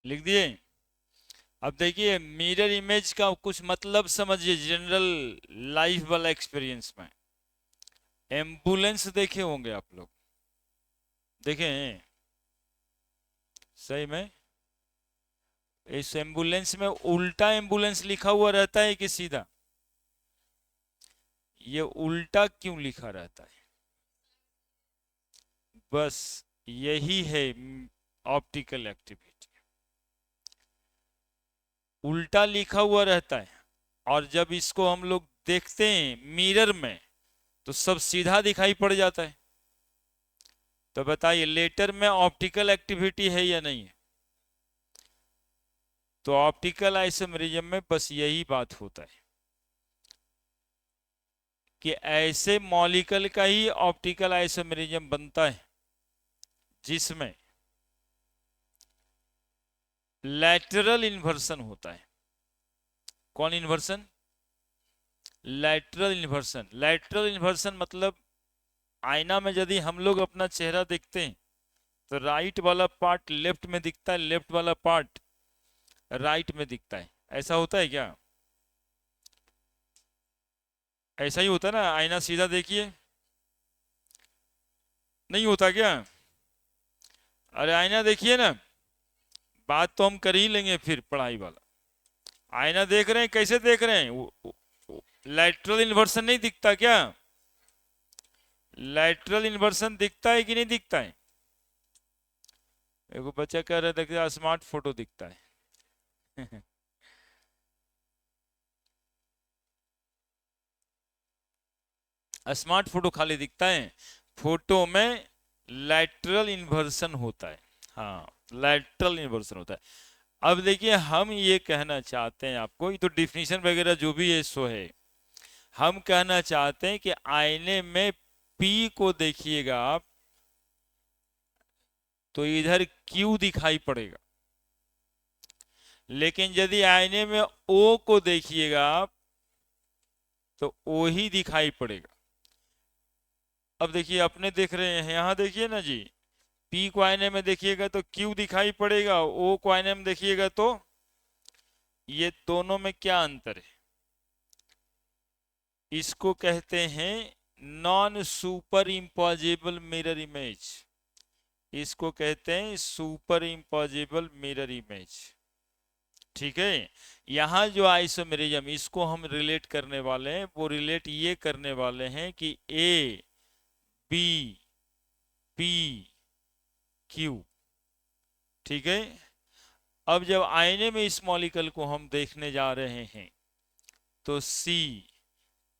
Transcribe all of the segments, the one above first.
लिख दिए। अब देखिए मिरर इमेज का कुछ मतलब समझिए जनरल लाइफ वाला एक्सपीरियंस में। एम्बुलेंस देखे होंगे आप लोग, देखे हैं सही में? इस एम्बुलेंस में उल्टा एम्बुलेंस लिखा हुआ रहता है कि सीधा? ये उल्टा क्यों लिखा रहता है? बस यही है ऑप्टिकल एक्टिविटी। उल्टा लिखा हुआ रहता है, और जब इसको हम लोग देखते हैं मिरर में तो सब सीधा दिखाई पड़ जाता है। तो बताइए लेटर में ऑप्टिकल एक्टिविटी है या नहीं है? तो ऑप्टिकल आइसोमेरिज्म में बस यही बात होता है कि ऐसे मॉलिक्यूल का ही ऑप्टिकल आइसोमेरिज्म बनता है जिसमें लैटरल इन्वर्सन होता है। कौन inversion? Lateral inversion. Lateral inversion मतलब आईना में यदि हम लोग अपना चेहरा देखते हैं तो राइट वाला पार्ट लेफ्ट में दिखता है, लेफ्ट वाला पार्ट राइट में दिखता है। ऐसा होता है क्या? ऐसा ही होता है ना? आईना सीधा देखिए, नहीं होता क्या? अरे आईना देखिए ना, बात तो हम कर ही लेंगे फिर पढ़ाई वाला। आईना देख रहे हैं, कैसे देख रहे हैं? लैटरल इन्वर्सन नहीं दिखता क्या? लैटरल इन्वर्सन दिखता है कि नहीं दिखता है? एक बच्चा कह रहा था कि स्मार्ट फोटो दिखता है। स्मार्ट फोटो खाली दिखता है, फोटो में लैटरल इन्वर्सन होता है। हाँ, लैटरल इन्वर्सन होता है। अब देखिए हम ये कहना चाहते हैं आपको, ये तो डिफिनीशन वगैरह जो भी है सो है। हम कहना चाहते हैं कि आईने में पी को देखिएगा आप तो इधर क्यू दिखाई पड़ेगा, लेकिन यदि आईने में ओ को देखिएगा आप तो ओ ही दिखाई पड़ेगा। अब देखिए अपने देख रहे हैं, यहां देखिए ना जी, पी को आईने में देखिएगा तो क्यू दिखाई पड़ेगा, ओ को आईने में देखिएगा तो, ये दोनों में क्या अंतर है? इसको कहते हैं non super imposable mirror image. इसको कहते हैं सुपर इम्पोजिबल मिरर इमेज। ठीक है। यहां जो आइसोमेरिज्म इसको हम रिलेट करने वाले हैं, वो रिलेट ये करने वाले हैं कि ए बी पी क्यू। ठीक है। अब जब आईने में इस मॉलिक्यूल को हम देखने जा रहे हैं तो सी,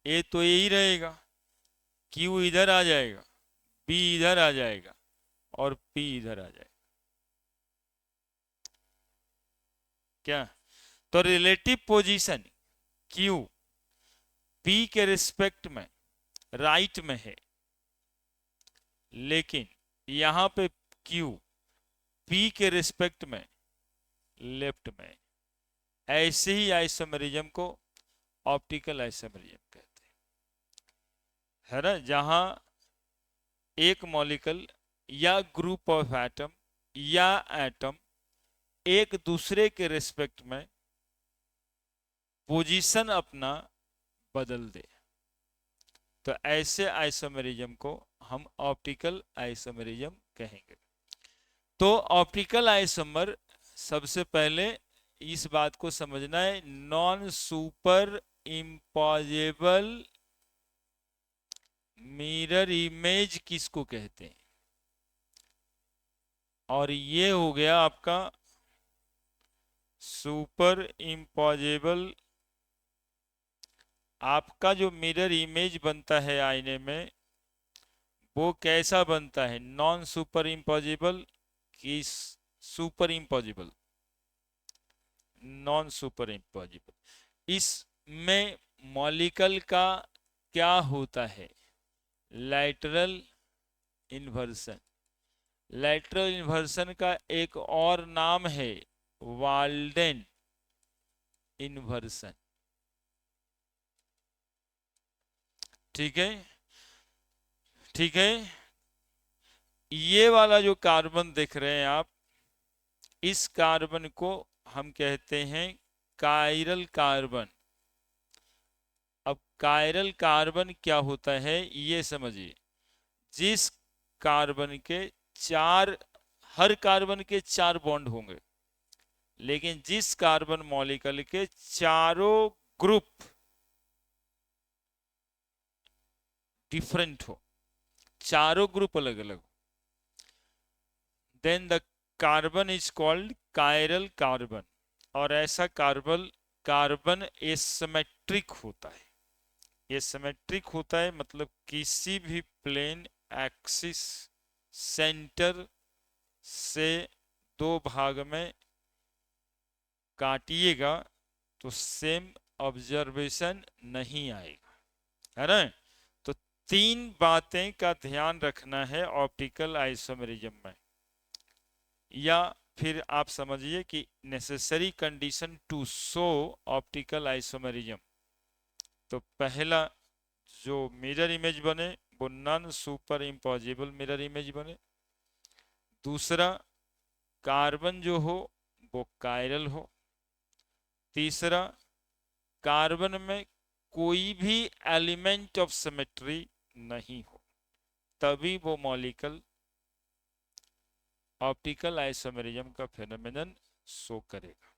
ए तो यही रहेगा, क्यू इधर आ जाएगा, बी इधर आ जाएगा और पी इधर आ जाएगा। क्या? तो रिलेटिव पोजीशन क्यू पी के रिस्पेक्ट में राइट में है, लेकिन यहां पे क्यू पी के रिस्पेक्ट में लेफ्ट में। ऐसे ही आइसोमेरिज्म को ऑप्टिकल आइसोमेरिज्म कहते हैं, है ना? जहां एक मॉलिक्यूल या ग्रुप ऑफ एटम या एटम एक दूसरे के रिस्पेक्ट में पोजीशन अपना बदल दे, तो ऐसे आइसोमेरिज्म को हम ऑप्टिकल आइसोमेरिज्म कहेंगे। तो ऑप्टिकल आइसोमर, सबसे पहले इस बात को समझना है, non super impossible mirror image किसको कहते हैं? और ये हो गया आपका सुपर इम्पॉसिबल। आपका जो मिरर इमेज बनता है आईने में वो कैसा बनता है? नॉन सुपर इम्पॉसिबल कि super impossible? Non super impossible. इसमें मॉलिक्यूल का क्या होता है? Lateral inversion. लैटरल इन्वर्सन का एक और नाम है वाल्डेन इन्वर्सन। ठीक है, ठीक है। ये वाला जो कार्बन देख रहे हैं आप, इस कार्बन को हम कहते हैं कायरल कार्बन। अब कायरल कार्बन क्या होता है ये समझिए। जिस कार्बन के चार, हर कार्बन के चार बॉन्ड होंगे, लेकिन जिस कार्बन मॉलिक्यूल के चारों ग्रुप डिफरेंट हो, चारों ग्रुप अलग अलग, then the carbon is called chiral carbon. और ऐसा कार्बन कार्बन एसिमेट्रिक होता है। एसिमेट्रिक होता है मतलब किसी भी प्लेन एक्सिस सेंटर से दो भाग में काटिएगा तो सेम ऑब्जर्वेशन नहीं आएगा, है ना। तो तीन बातें का ध्यान रखना है ऑप्टिकल आइसोमेरिज्म में, या फिर आप समझिए कि necessary condition to show optical isomerism. तो पहला जो मिरर इमेज बने वो non super impossible mirror image बने। दूसरा, कार्बन जो हो वो कायरल हो। तीसरा, कार्बन में कोई भी एलिमेंट ऑफ सिमेट्री नहीं हो, तभी वो मॉलिक्यूल ऑप्टिकल आइसोमेरिज्म का फेनोमेनन शो करेगा,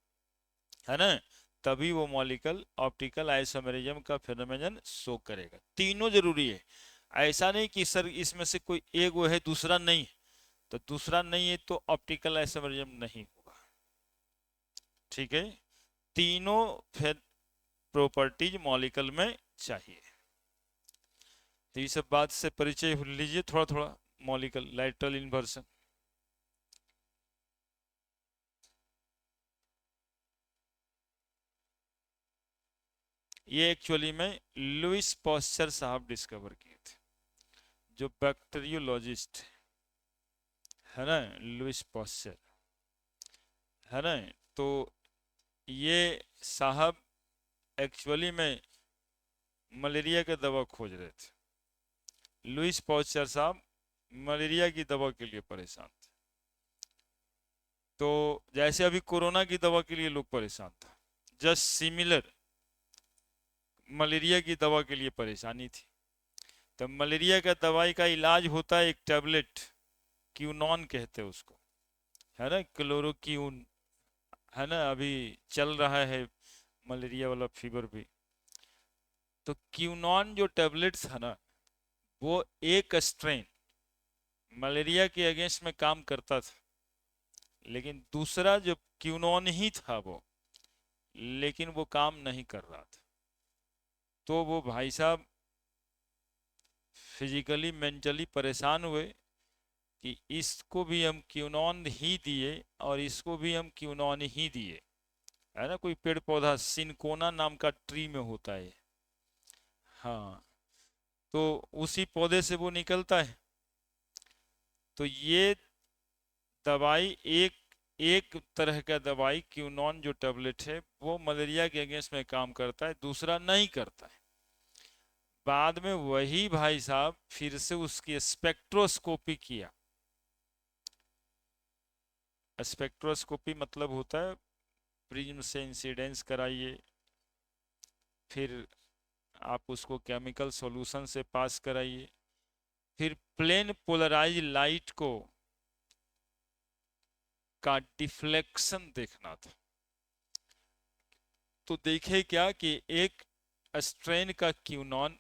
है ना। तभी वो मॉलिक्यूल ऑप्टिकल आइसोमेरिज्म का फेनोमेनन शो करेगा। तीनों जरूरी है। ऐसा नहीं कि सर इसमें से कोई एक वो है दूसरा नहीं, तो दूसरा नहीं है तो ऑप्टिकल आइसोमेरिज्म नहीं होगा। ठीक है, तीनों फिर प्रॉपर्टीज मॉलिक्यूल में चाहिए। तो ये सब बात से परिचय लीजिए थोड़ा थोड़ा। मॉलिक्यूल लैटरल इन्वर्सन, ये एक्चुअली में लुइस पॉस्चर साहब डिस्कवर किए थे, जो बैक्टीरियोलॉजिस्ट है ना, लुइस पॉस्चर, है ना। तो ये साहब एक्चुअली में मलेरिया की दवा खोज रहे थे। लुइस पॉस्चर साहब मलेरिया की दवा के लिए परेशान थे। तो जैसे अभी कोरोना की दवा के लिए लोग परेशान था, जस्ट सिमिलर मलेरिया की दवा के लिए परेशानी थी। तो मलेरिया का दवाई का इलाज होता है एक टैबलेट, क्यूनॉन कहते हैं उसको, है ना, क्लोरोक्यून, है ना। अभी चल रहा है मलेरिया वाला फीवर भी। तो क्यूनॉन जो टैबलेट्स है ना, वो एक स्ट्रेन मलेरिया के अगेंस्ट में काम करता था, लेकिन दूसरा जो क्यूनॉन ही था वो, लेकिन वो काम नहीं कर रहा था। तो वो भाई साहब फिजिकली मेंटली परेशान हुए कि इसको भी हम क्यूनॉन ही दिए और इसको भी हम क्यूनॉन ही दिए, है ना। कोई पेड़ पौधा सिनकोना नाम का ट्री में होता है, हाँ, तो उसी पौधे से वो निकलता है। तो ये दवाई एक एक तरह का दवाई क्यूनॉन जो टेबलेट है वो मलेरिया के अगेंस्ट में काम करता है, दूसरा नहीं करता है। बाद में वही भाई साहब फिर से उसकी स्पेक्ट्रोस्कोपी किया। स्पेक्ट्रोस्कोपी मतलब होता है प्रिज्म से इंसिडेंस कराइए, फिर आप उसको केमिकल सॉल्यूशन से पास कराइए, फिर प्लेन पोलराइज लाइट को का डिफ्लेक्शन देखना था। तो देखे क्या कि एक स्ट्रेन का क्यूनॉन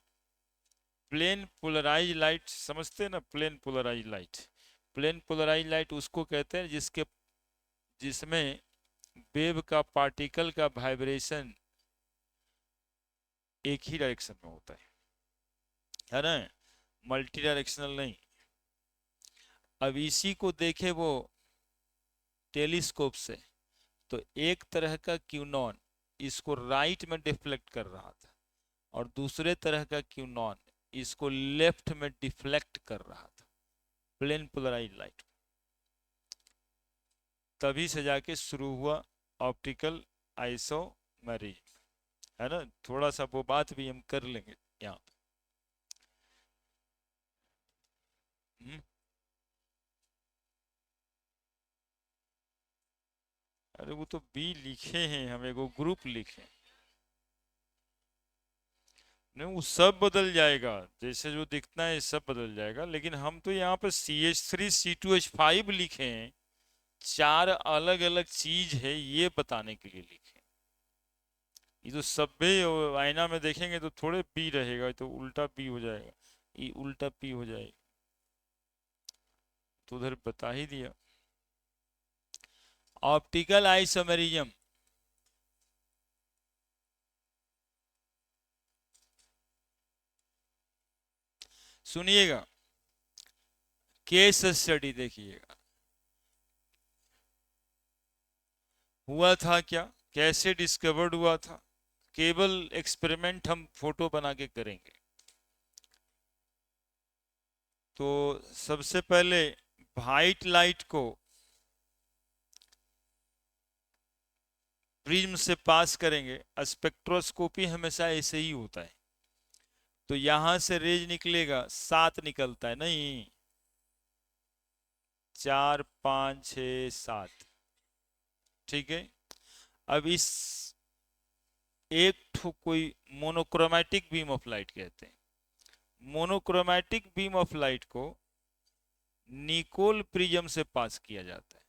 प्लेन पोलराइज लाइट, समझते हैं ना plane polarise light. Plane polarise light उसको कहते हैं जिसके जिसमें वेव का पार्टिकल का वाइब्रेशन एक ही डायरेक्शन में होता है ना, मल्टी डायरेक्शनल नहीं। अब इसी को देखे वो टेलीस्कोप से, तो एक तरह का क्यूनॉन इसको राइट में डिफ्लेक्ट कर रहा था और दूसरे तरह का क्यूनॉन इसको लेफ्ट में डिफ्लेक्ट कर रहा था, प्लेन पोलराइज लाइट। तभी से जाके शुरू हुआ ऑप्टिकल आइसोमेरिज्म, है ना। थोड़ा सा वो बात भी हम कर लेंगे यहाँ पे। अरे वो तो बी लिखे हैं हम, एगो ग्रुप लिखे। नहीं वो सब बदल जाएगा, जैसे जो दिखता है सब बदल जाएगा, लेकिन हम तो यहाँ पर CH3 C2H5 लिखे हैं। चार अलग अलग चीज है ये बताने के लिए लिखे। ये तो सब भी आईना में देखेंगे तो थोड़े बी रहेगा, तो उल्टा बी हो जाएगा, ये उल्टा पी हो जाएगा। तो उधर बता ही दिया। ऑप्टिकल आइसोमेरिज्म, सुनिएगा, केस स्टडी देखिएगा। हुआ था क्या, कैसे डिस्कवर्ड हुआ था, केवल एक्सपेरिमेंट हम फोटो बना के करेंगे। तो सबसे पहले व्हाइट लाइट को प्रिज्म से पास करेंगे। स्पेक्ट्रोस्कोपी हमेशा ऐसे ही होता है। तो यहां से रेज निकलेगा, 7 निकलता है नहीं, 4 5 6 7। ठीक है। अब इस एक ठो कोई मोनोक्रोमैटिक बीम ऑफ लाइट कहते हैं। मोनोक्रोमैटिक बीम ऑफ लाइट को निकोल प्रिज्म से पास किया जाता है।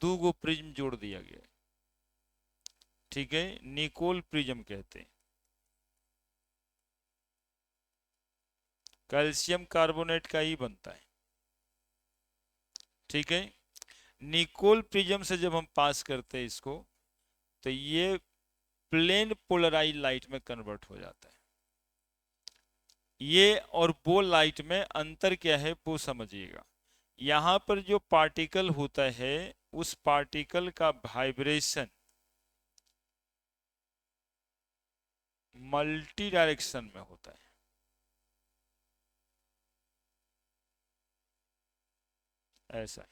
दो गो प्रिज्म जोड़ दिया गया। ठीक है, निकोल प्रिज्म कहते हैं। कैल्शियम कार्बोनेट का ही बनता है। ठीक है, निकोल प्रिज्म से जब हम पास करते हैं इसको, तो ये प्लेन पोलराइज लाइट में कन्वर्ट हो जाता है। ये और वो लाइट में अंतर क्या है वो समझिएगा। यहां पर जो पार्टिकल होता है, उस पार्टिकल का वाइब्रेशन मल्टी डायरेक्शन में होता है। ऐसा है।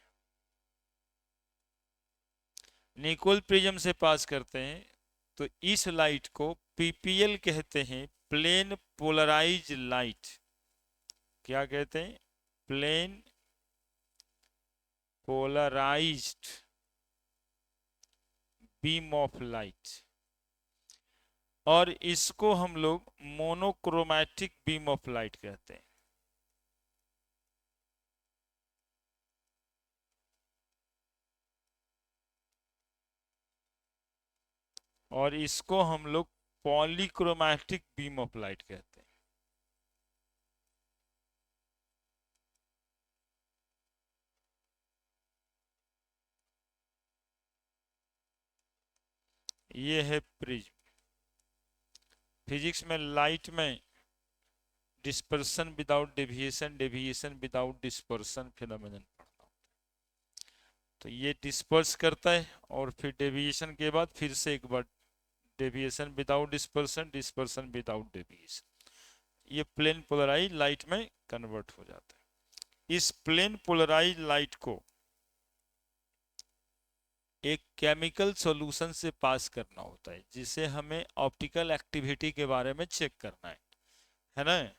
निकोल प्रिज्म से पास करते हैं तो इस लाइट को पीपीएल कहते हैं, प्लेन पोलराइज लाइट। क्या कहते हैं, plane polarised beam of light. और इसको हम लोग मोनोक्रोमैटिक बीम ऑफ लाइट कहते हैं। और इसको हम लोग पॉलीक्रोमैटिक बीम ऑफ लाइट कहते हैं। ये है प्रिज्म। फिजिक्स में लाइट में dispersion without deviation, deviation without dispersion phenomenon पढ़ना। तो ये डिस्पर्स करता है और फिर डेविएशन के बाद फिर से एक बार deviation without dispersion, dispersion without deviation, ये प्लेन पोलराइज लाइट में कन्वर्ट हो जाता है। इस प्लेन पोलराइज लाइट को एक केमिकल सॉल्यूशन से पास करना होता है, जिसे हमें ऑप्टिकल एक्टिविटी के बारे में चेक करना है ना,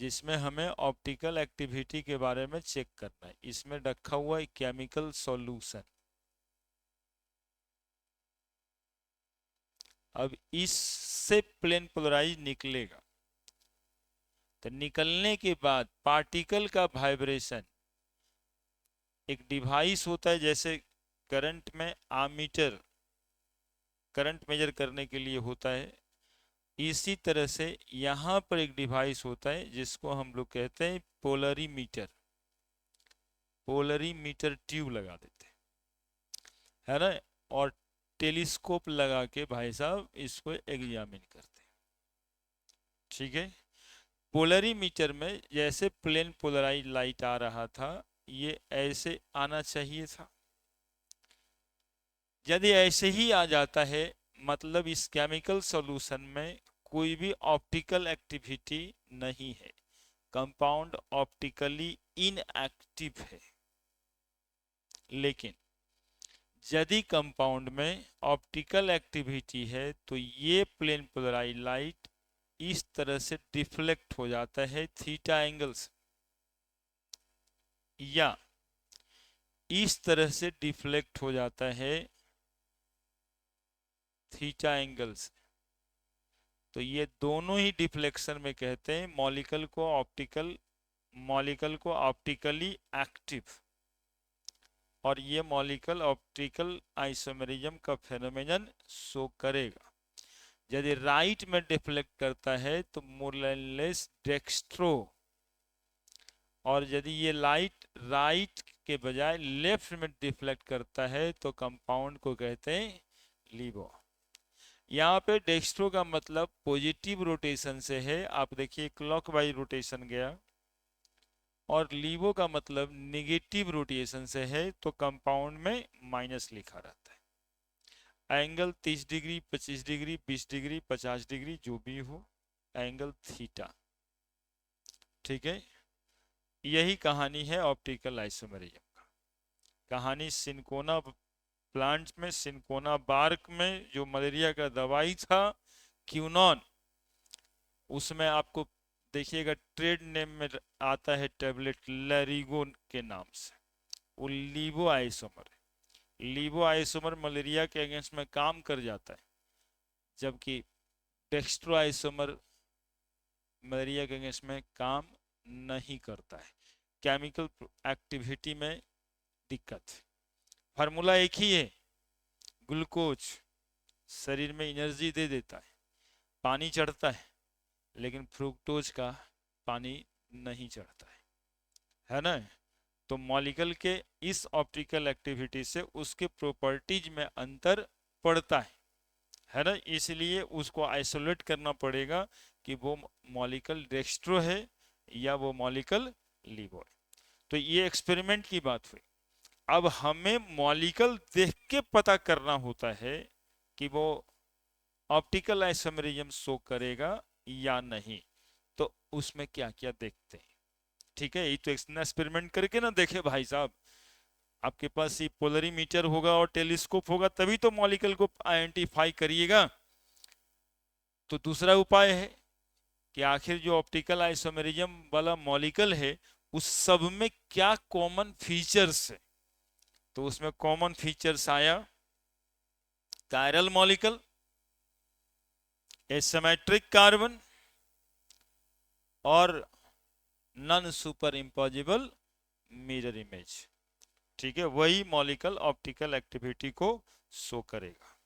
जिसमें हमें ऑप्टिकल एक्टिविटी के बारे में चेक करना है। इसमें रखा हुआ है केमिकल सॉल्यूशन। अब इससे प्लेन पोलराइज निकलेगा, तो निकलने के बाद पार्टिकल का वाइब्रेशन, एक डिवाइस होता है जैसे करंट में आमीटर करंट मेजर करने के लिए होता है, इसी तरह से यहां पर एक डिवाइस होता है जिसको हम लोग कहते हैं पोलरीमीटर। पोलरीमीटर ट्यूब लगा देते हैं, है ना, और टेलीस्कोप लगा के भाई साहब इसको एग्जामिन करते हैं। ठीक है, पोलरीमीटर में जैसे प्लेन पोलराइज लाइट आ रहा था, ये ऐसे आना चाहिए था। यदि ऐसे ही आ जाता है, मतलब इस केमिकल सॉल्यूशन में कोई भी ऑप्टिकल एक्टिविटी नहीं है, कंपाउंड ऑप्टिकली इनएक्टिव है। लेकिन यदि कंपाउंड में ऑप्टिकल एक्टिविटी है, तो ये प्लेन पोलराइज लाइट इस तरह से डिफ्लेक्ट हो जाता है थीटा एंगल से, या इस तरह से डिफ्लेक्ट हो जाता है थीटा एंगल से। तो ये दोनों ही डिफ्लेक्शन में कहते हैं मॉलिक्यूल को ऑप्टिकली एक्टिव, और ये मॉलिक्यूल ऑप्टिकल आइसोमेरिज्म का फेनोमेनन शो करेगा। यदि राइट में डिफ्लेक्ट करता है तो मोरलेस डेक्स्ट्रो, और यदि ये लाइट राइट के बजाय लेफ्ट में डिफ्लेक्ट करता है तो कंपाउंड को कहते हैं लीबो। यहाँ पे डेक्स्ट्रो का मतलब पॉजिटिव रोटेशन से है, आप देखिए क्लॉकवाइज रोटेशन गया, और लीवो का मतलब निगेटिव रोटेशन से है, तो कंपाउंड में माइनस लिखा रहता है। Angle 30 degree, 25 degree, 20 degree, 50 degree, जो भी हो, एंगल थीटा। ठीक है, यही कहानी है ऑप्टिकल आइसोमेरिज्म का। कहानी सिनकोना प्लांट में, सिनकोना बार्क में जो मलेरिया का दवाई था क्यूनॉन, उसमें आपको देखिएगा ट्रेड नेम में आता है टेबलेट लैरिगो के नाम से, वो लीवो आइसोमर है। लीवो आइसोमर मलेरिया के अगेंस्ट में काम कर जाता है, जबकि डेक्स्ट्रो आइसोमर मलेरिया के अगेंस्ट में काम नहीं करता है। केमिकल एक्टिविटी में दिक्कत। फार्मूला एक ही है, ग्लूकोज शरीर में एनर्जी दे देता है, पानी चढ़ता है, लेकिन फ्रुक्टोज का पानी नहीं चढ़ता है ना। तो मॉलिक्यूल के इस ऑप्टिकल एक्टिविटी से उसके प्रॉपर्टीज में अंतर पड़ता है ना, इसलिए उसको आइसोलेट करना पड़ेगा कि वो मॉलिक्यूल डेक्स्ट्रो है या वो मॉलिक्यूल लीवो है। तो ये एक्सपेरिमेंट की बात हुई। अब हमें मॉलिक्यूल देख के पता करना होता है कि वो ऑप्टिकल आइसोमेरिज्म शो करेगा या नहीं, तो उसमें क्या क्या देखते हैं। ठीक है, ये तो एक्सपेरिमेंट करके ना देखे भाई साहब। आपके पास ये पोलरीमीटर होगा और टेलीस्कोप होगा, तभी तो मॉलिक्यूल को आइडेंटिफाई करिएगा। तो दूसरा उपाय है कि आखिर जो ऑप्टिकल आइसोमेरिज्म वाला मॉलिक्यूल है उस सब में क्या कॉमन फीचर्स है। तो उसमें कॉमन फीचर्स आया कायरल मॉलिक्यूल, एसिमेट्रिक कार्बन, और non super impossible mirror image. ठीक है, वही मॉलिक्यूल ऑप्टिकल एक्टिविटी को शो करेगा।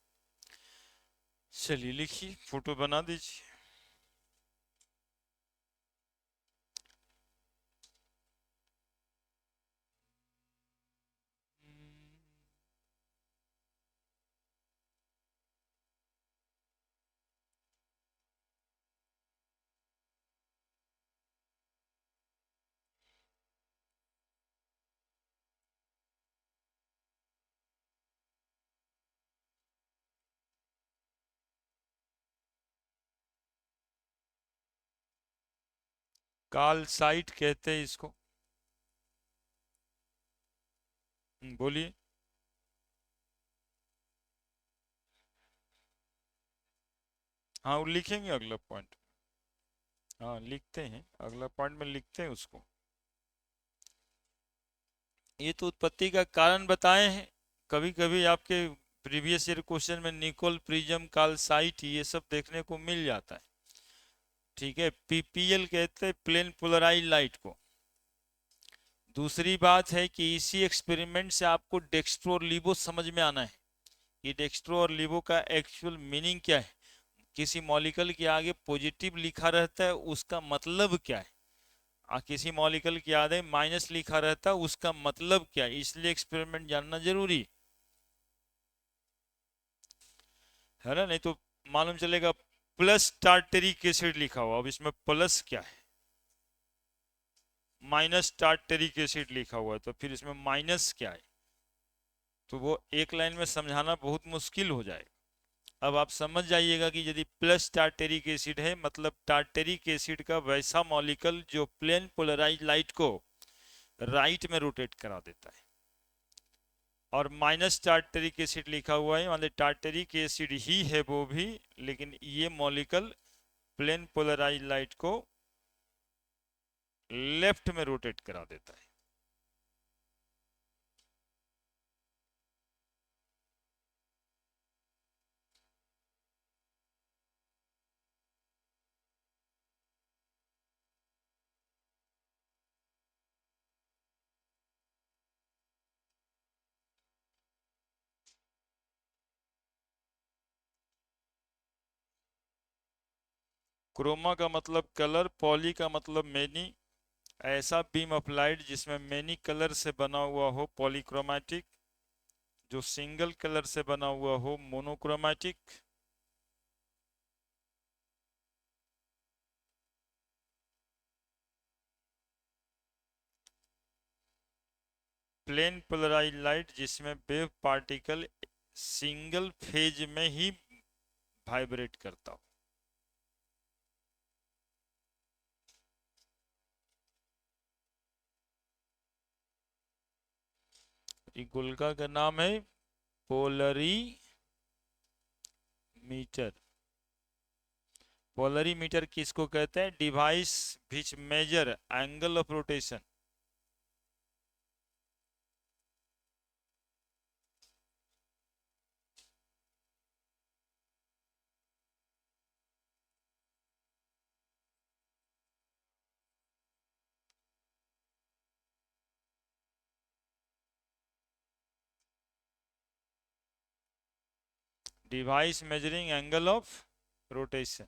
चलिए लिखिए, फोटो बना दीजिए। कालसाइट कहते हैं इसको। बोलिए। हाँ, वो लिखेंगे अगला पॉइंट। हाँ लिखते हैं, अगला पॉइंट में लिखते हैं उसको। ये तो उत्पत्ति का कारण बताए हैं। कभी कभी आपके प्रीवियस ईयर क्वेश्चन में निकोल, प्रिज्म, कालसाइट ये सब देखने को मिल जाता है। ठीक है, पीपीएल कहते हैं प्लेन पोलराइज लाइट को। दूसरी बात है कि इसी एक्सपेरिमेंट से आपको डेक्स्ट्रो और लीवो समझ में आना है कि डेक्स्ट्रो और लीवो का एक्चुअल मीनिंग क्या है। किसी मॉलिक्यूल के आगे पॉजिटिव लिखा रहता है उसका मतलब क्या है, किसी मॉलिक्यूल के आगे माइनस लिखा रहता है उसका मतलब क्या है, इसलिए एक्सपेरिमेंट जानना जरूरी है ना। नहीं तो मालूम चलेगा प्लस टार्टेरिक एसिड लिखा हुआ, अब इसमें प्लस क्या है, माइनस टार्टेरिक एसिड लिखा हुआ है, तो फिर इसमें माइनस क्या है, तो वो एक लाइन में समझाना बहुत मुश्किल हो जाएगा। अब आप समझ जाइएगा कि यदि प्लस टार्टेरिक एसिड है मतलब टार्टेरिक एसिड का वैसा मॉलिक्यूल जो प्लेन पोलराइज लाइट को राइट में रोटेट करा देता है, और माइनस टार्टेरिक एसिड लिखा हुआ है मतलब टार्टेरिक एसिड ही है वो भी, लेकिन ये मॉलिक्यूल प्लेन पोलराइज लाइट को लेफ्ट में रोटेट करा देता है। क्रोमा का मतलब कलर, पॉली का मतलब मैनी। ऐसा बीम अप्लाइड जिसमें मैनी कलर से बना हुआ हो पॉलीक्रोमैटिक, जो सिंगल कलर से बना हुआ हो मोनोक्रोमैटिक। प्लेन पोलराइज लाइट जिसमें वेव पार्टिकल सिंगल फेज में ही वाइब्रेट करता हो। ये गोलका का नाम है पोलरी मीटर। पोलरी मीटर किसको कहते हैं? Device which measure angle of rotation. Device measuring angle of rotation.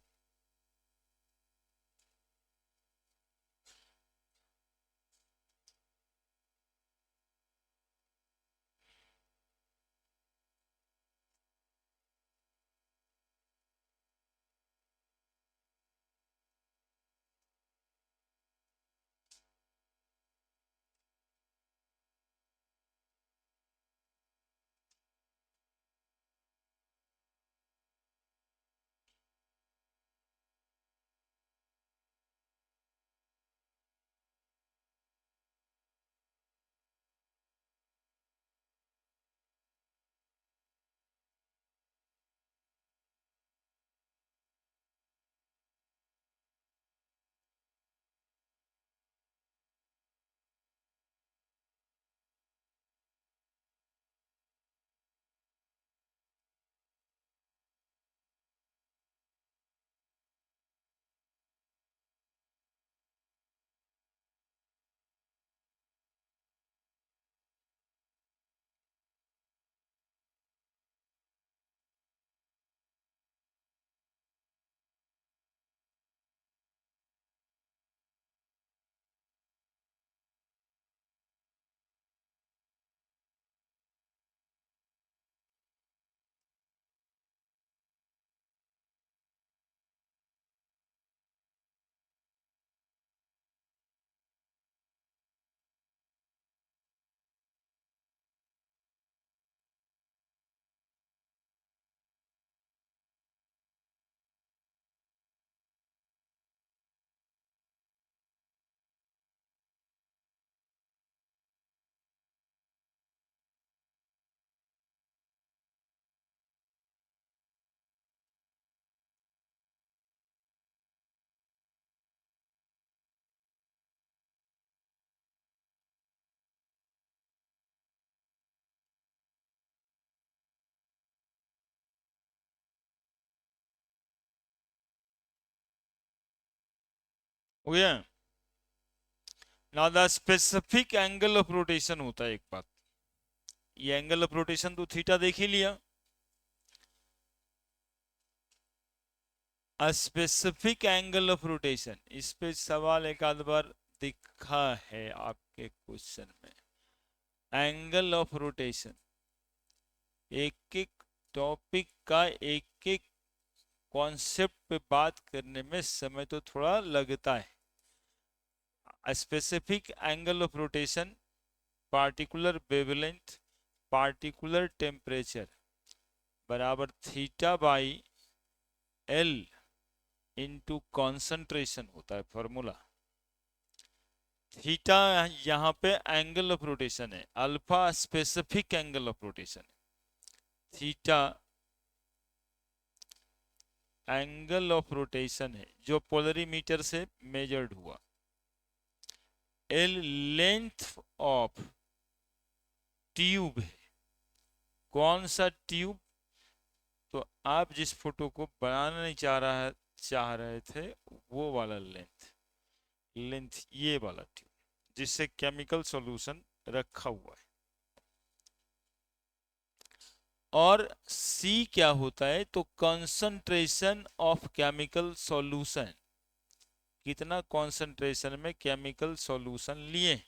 हो गया। Now the specific angle of rotation होता है एक बात। ये एंगल ऑफ रोटेशन तो थीटा देख ही लिया। स्पेसिफिक एंगल ऑफ रोटेशन, इस पे सवाल एक आध बार दिखा है आपके क्वेश्चन में। एंगल ऑफ रोटेशन, एक एक टॉपिक का एक एक कॉन्सेप्ट पे बात करने में समय तो थोड़ा लगता है। Specific angle of rotation, particular wavelength, particular temperature बराबर theta by L into concentration होता है फॉर्मूला। थीटा यहाँ पे एंगल ऑफ रोटेशन है, alpha specific angle of rotation है, थीटा एंगल ऑफ रोटेशन है जो पोलरीमीटर से मेजर्ड हुआ, एल लेंथ ऑफ ट्यूब है। कौन सा ट्यूब? तो आप जिस फोटो को बनाना नहीं चाह रहे थे वो वाला लेंथ, लेंथ ये वाला ट्यूब जिससे केमिकल सॉल्यूशन रखा हुआ है। और C क्या होता है? तो कंसंट्रेशन ऑफ केमिकल सॉल्यूशन। कितना कॉन्सेंट्रेशन में केमिकल सॉल्यूशन लिए,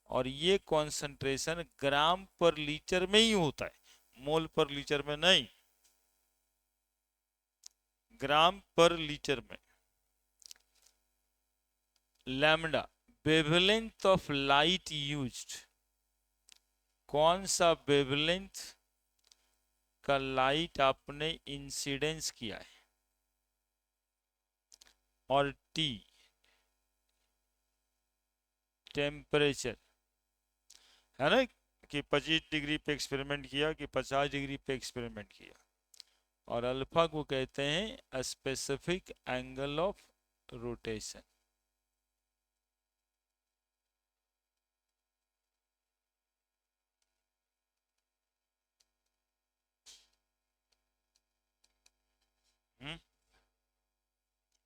और ये कॉन्सेंट्रेशन ग्राम पर लीटर में ही होता है, मोल पर लीटर में नहीं, ग्राम पर लीटर में। Lambda, wavelength of light used, कौन सा वेवलेंथ का लाइट आपने इंसिडेंस किया है। और टी, टेम्परेचर, है ना, कि 25 डिग्री पे एक्सपेरिमेंट किया कि 50 डिग्री पे एक्सपेरिमेंट किया। और अल्फा को कहते हैं स्पेसिफिक एंगल ऑफ रोटेशन।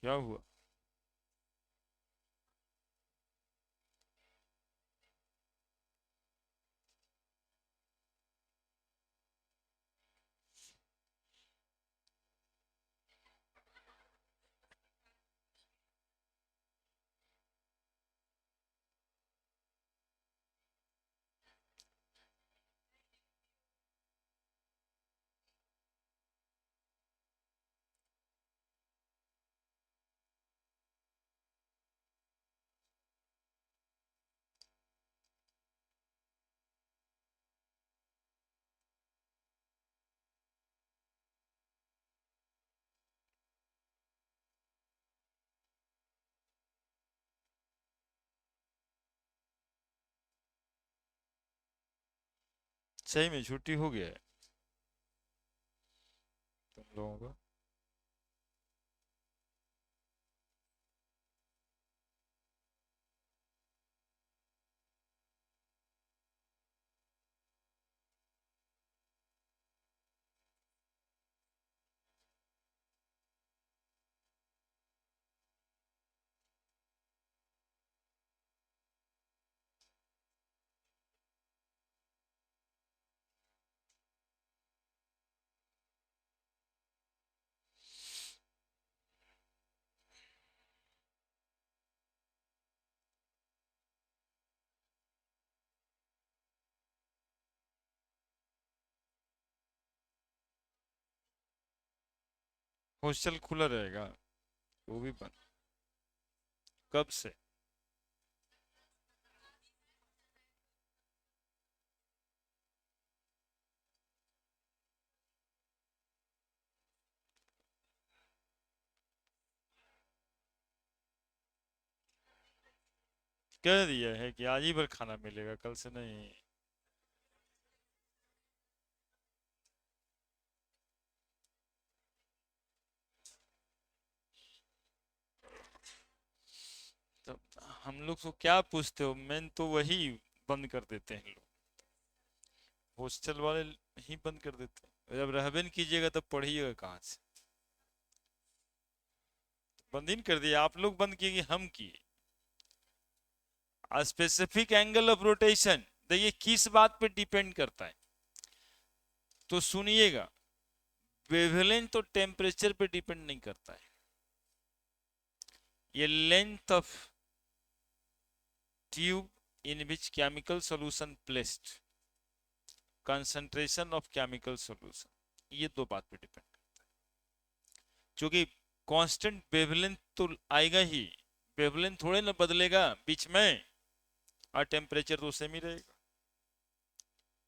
क्या हुआ? सही में छुट्टी हो गया है तुम लोगों का? हॉस्टल खुला रहेगा? वो भी बंद? कब से? कह दिया है कि आज ही भर खाना मिलेगा, कल से नहीं। तो हम लोग को क्या पूछते हो, मेन तो वही बंद कर देते हैं लोग, हॉस्टल वाले ही बंद कर देते हैं। जब रहबे नहीं कीजिएगा तब पढ़िएगा कहाँ से? बंद ही नहीं कर दिया आप लोग, बंद किए कि हम किए? स्पेसिफिक एंगल ऑफ रोटेशन, देखिए किस बात पे डिपेंड करता है, तो सुनिएगा, वेवलेंथ तो टेम्परेचर पे डिपेंड नहीं करता है, ये length of tube in which chemical solution placed, concentration of chemical solution, ये दो बात पे डिपेंड करता है। क्योंकि कांस्टेंट वेवलेंथ तो आएगा ही, वेवलेंथ थोड़े ना बदलेगा बीच में, और टेम्परेचर तो सेम ही रहेगा।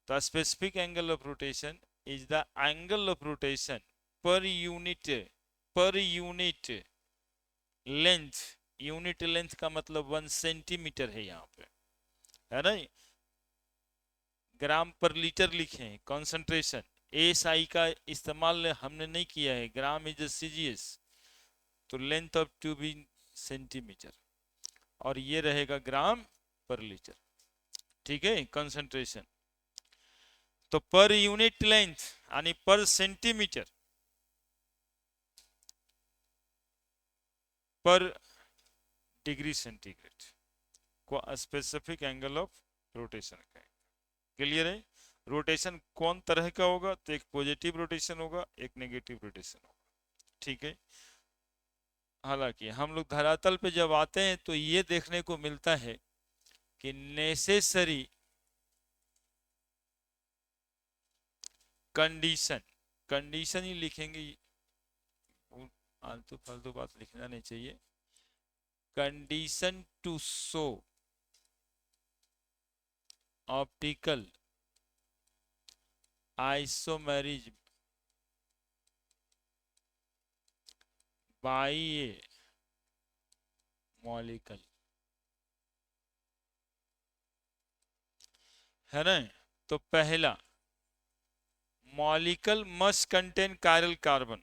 तो specific angle of rotation is the angle of rotation per unit, per unit length, unit length का मतलब 1 सेंटीमीटर है यहाँ पे, है ना, ग्राम पर लीटर लिखे हैं कॉन्सेंट्रेशन, एस आई का इस्तेमाल हमने नहीं किया है, ग्राम इज सीजीएस, तो length of tube in centimetre, और ये रहेगा ग्राम पर लीटर, ठीक है, कंसंट्रेशन। तो पर यूनिट लेंथ यानी पर सेंटीमीटर पर डिग्री सेंटीग्रेड को स्पेसिफिक एंगल ऑफ रोटेशन कहेंगे। क्लियर है? रोटेशन कौन तरह का होगा, तो एक पॉजिटिव रोटेशन होगा, एक नेगेटिव रोटेशन होगा, ठीक है। हालांकि हम लोग धरातल पे जब आते हैं तो ये देखने को मिलता है कि नेसेसरी कंडीशन, कंडीशन ही लिखेंगे, आलतू फालतू बात लिखना नहीं चाहिए। Condition to show optical isomerism by a molecule, है ना। तो पहला, molecule must contain chiral carbon,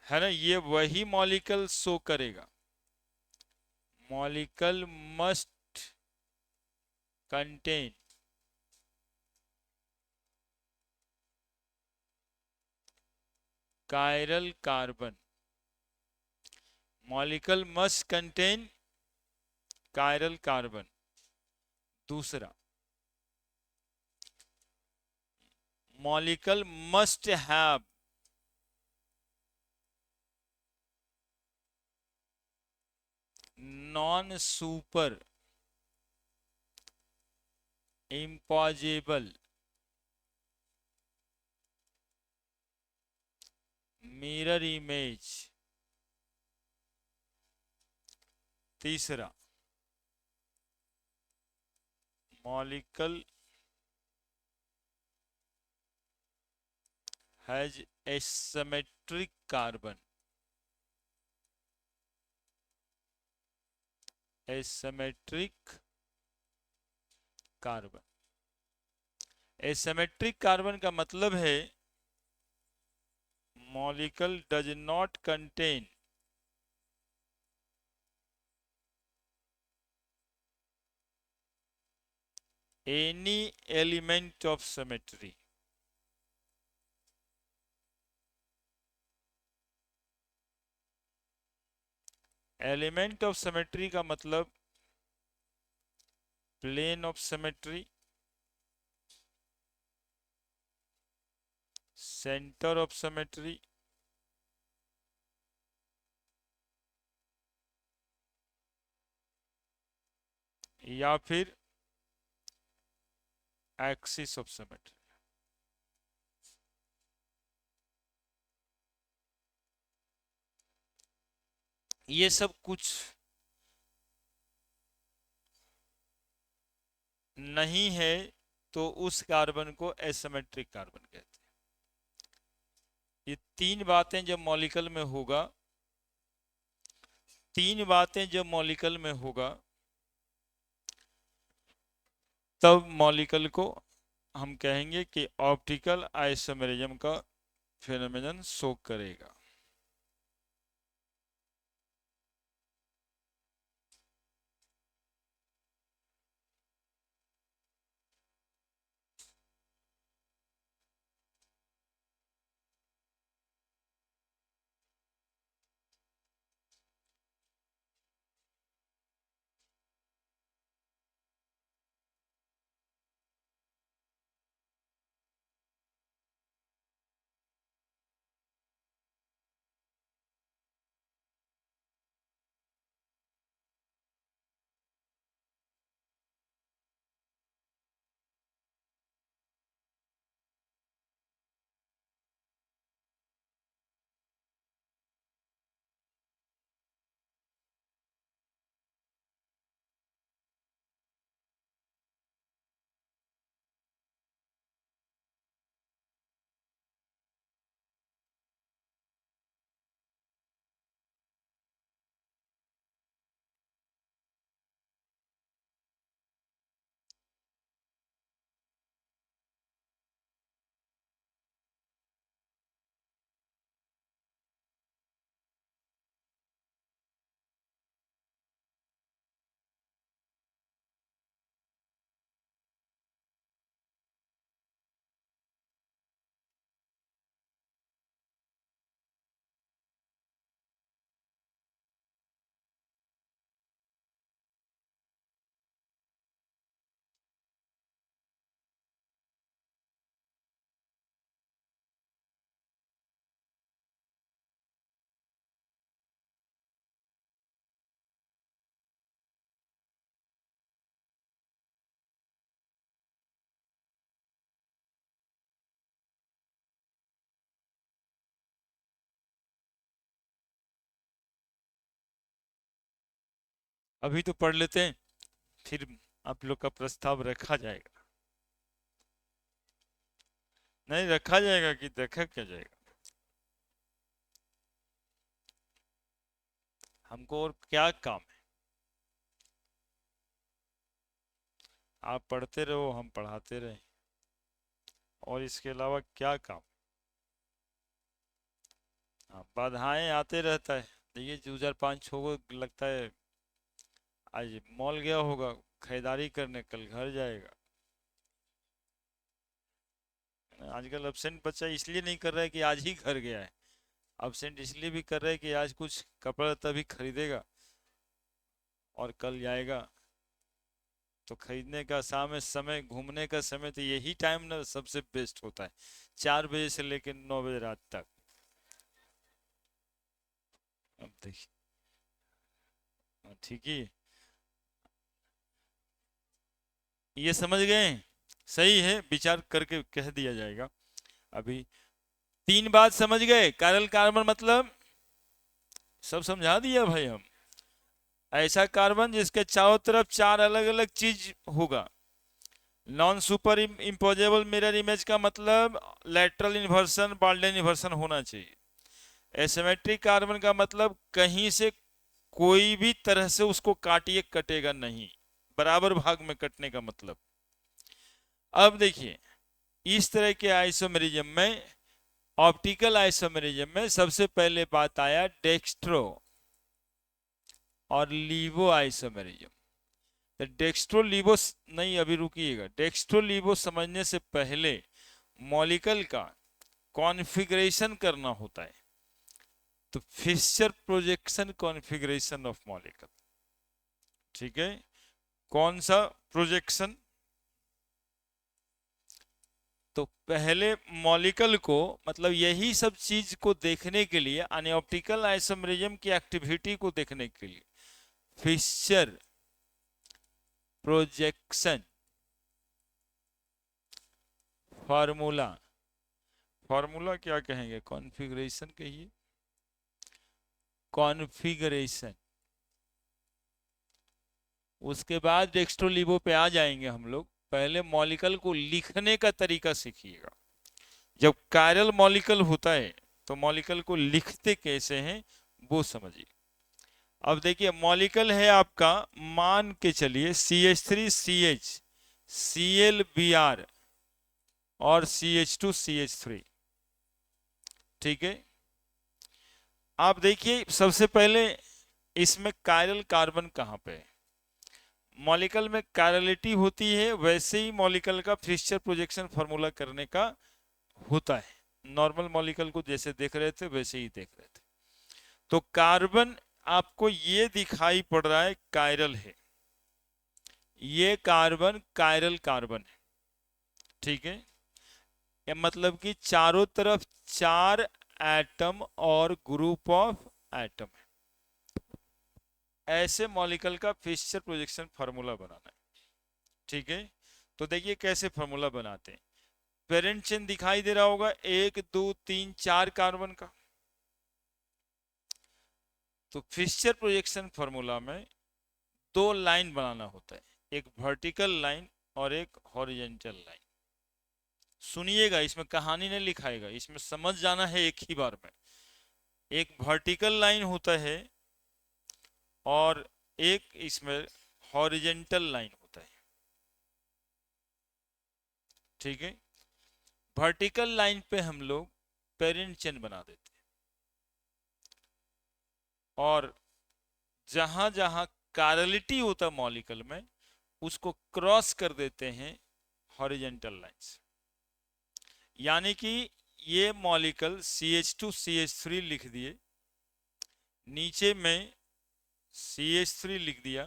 है ना, ये वही मॉलिक्यूल शो करेगा। Molecule must contain chiral carbon, molecule must contain chiral carbon. दूसरा, molecule must have non super impossible mirror image. तीसरा, molecule has asymmetric carbon, asymmetric carbon. Asymmetric carbon का मतलब है molecule does not contain any element of symmetry. Element of symmetry का मतलब plane of symmetry, centre of symmetry, या फिर axis of symmetry. ये सब कुछ नहीं है तो उस कार्बन को एसिमेट्रिक कार्बन कहते हैं। ये तीन बातें जब मॉलिक्यूल में होगा, तीन बातें जब मॉलिक्यूल में होगा तब मॉलिक्यूल को हम कहेंगे कि ऑप्टिकल आइसोमेरिज्म का फेनोमेनन शो करेगा। अभी तो पढ़ लेते हैं, फिर आप लोग का प्रस्ताव रखा जाएगा। नहीं रखा जाएगा कि देखा क्या जाएगा, हमको और क्या काम है। आप पढ़ते रहो, हम पढ़ाते रहे, और इसके अलावा क्या काम। हाँ, बाधाएं आते रहता है। देखिए 2005 को लगता है आज मॉल गया होगा खरीदारी करने, कल घर जाएगा। आजकल अब्सेंट बच्चा इसलिए नहीं कर रहा है कि आज ही घर गया है, अब्सेंट इसलिए भी कर रहा है कि आज कुछ कपड़ा तभी खरीदेगा और कल जाएगा। तो खरीदने का समय समय घूमने का समय तो यही टाइम ना सबसे बेस्ट होता है, 4 बजे से लेकर 9 बजे रात तक। अब देखिए, हाँ, ठीक ही है। ये समझ गए, सही है, विचार करके कह दिया जाएगा। अभी 3 बात समझ गए, कारल कार्बन मतलब सब समझा दिया भाई हम। ऐसा कार्बन जिसके चारों तरफ 4 अलग अलग चीज होगा। Non superimposable mirror image का मतलब लेटरल इन्वर्सन बाल्डेन इन्वर्सन होना चाहिए। एसिमेट्रिक कार्बन का मतलब कहीं से कोई भी तरह से उसको काटिए कटेगा नहीं, बराबर भाग में कटने का मतलब। अब देखिए इस तरह के आइसोमेरिज्म में, ऑप्टिकल आइसोमेरिज्म में सबसे पहले बात आया डेक्स्ट्रो और लीवो आइसोमेरिज्म। तो डेक्स्ट्रो लीवो नहीं, अभी रुकिएगा, डेक्स्ट्रो लीवो समझने से पहले मॉलिक्यूल का कॉन्फ़िगरेशन करना होता है। तो Fischer projection configuration of molecule, ठीक है। कौन सा प्रोजेक्शन? तो पहले मॉलिक्यूल को, मतलब यही सब चीज को देखने के लिए, यानी ऑप्टिकल आइसोमेरिज्म की एक्टिविटी को देखने के लिए फिशर प्रोजेक्शन फार्मूला, फार्मूला क्या कहेंगे, कॉन्फ़िगरेशन कहिए, कॉन्फ़िगरेशन। उसके बाद डेक्स्ट्रोलीवो पे आ जाएंगे हम लोग। पहले मॉलिक्यूल को लिखने का तरीका सीखिएगा। जब कायरल मॉलिक्यूल होता है तो मॉलिक्यूल को लिखते कैसे हैं वो समझिए। अब देखिए मॉलिक्यूल है आपका, मान के चलिए CH3CH ClBr और CH2CH3, ठीक है। आप देखिए सबसे पहले इसमें कायरल कार्बन कहाँ पे है। मॉलिक्यूल में कायरलिटी होती है, वैसे ही मॉलिक्यूल का फिशर प्रोजेक्शन फार्मूला करने का होता है। नॉर्मल मॉलिक्यूल को जैसे देख रहे थे वैसे ही देख रहे थे। तो कार्बन आपको ये दिखाई पड़ रहा है कायरल है, ये कार्बन कायरल कार्बन है, ठीक है। ये मतलब कि चारों तरफ 4 एटम और ग्रुप ऑफ एटम है। ऐसे मॉलिक्यूल का फिशर प्रोजेक्शन फार्मूला बनाना है, ठीक है। तो देखिए कैसे फार्मूला बनाते हैं। पेरेंट चेन दिखाई दे रहा होगा, 1 2 3 4 कार्बन का। तो फिशर प्रोजेक्शन फार्मूला में 2 लाइन बनाना होता है, एक वर्टिकल लाइन और एक हॉरिजेंटल लाइन। सुनिएगा, इसमें कहानी नहीं लिखाएगा, इसमें समझ जाना है एक ही बार में। एक वर्टिकल लाइन होता है और एक इसमें हॉरिजेंटल लाइन होता है, ठीक है। वर्टिकल लाइन पे हम लोग पेरेंट चेन बना देते हैं, और जहां जहां कारलिटी होता है मॉलिक्यूल में उसको क्रॉस कर देते हैं हॉरिजेंटल लाइन से। यानी कि ये मॉलिक्यूल CH2CH3 लिख दिए, नीचे में CH3 लिख दिया,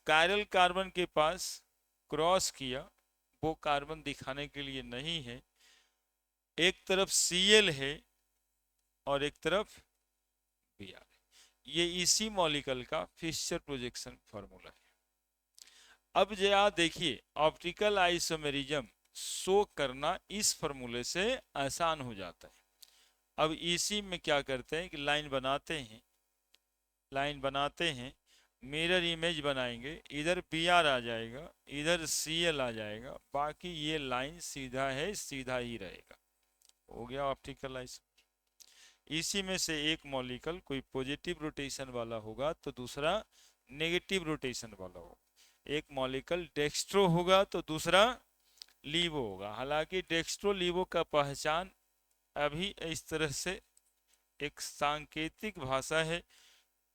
कायरल कार्बन के पास क्रॉस किया, वो कार्बन दिखाने के लिए नहीं है, एक तरफ Cl है और एक तरफ Br। ये इसी मॉलिक्यूल का फिशर प्रोजेक्शन फार्मूला है। अब जरा देखिए ऑप्टिकल आइसोमेरिज्म शो करना इस फार्मूले से आसान हो जाता है। अब इसी में क्या करते हैं कि लाइन बनाते हैं, लाइन बनाते हैं, मिरर इमेज बनाएंगे, इधर Br आ जाएगा, इधर Cl आ जाएगा, बाकी ये लाइन सीधा है, सीधा ही रहेगा। हो गया ऑप्टिकल आइसोमर। इसी में से एक मॉलिक्यूल कोई पॉजिटिव रोटेशन वाला होगा तो दूसरा नेगेटिव रोटेशन वाला होगा। एक मॉलिक्यूल डेक्स्ट्रो होगा तो दूसरा लीवो होगा। हालांकि डेक्स्ट्रो लीवो का पहचान अभी इस तरह से एक सांकेतिक भाषा है,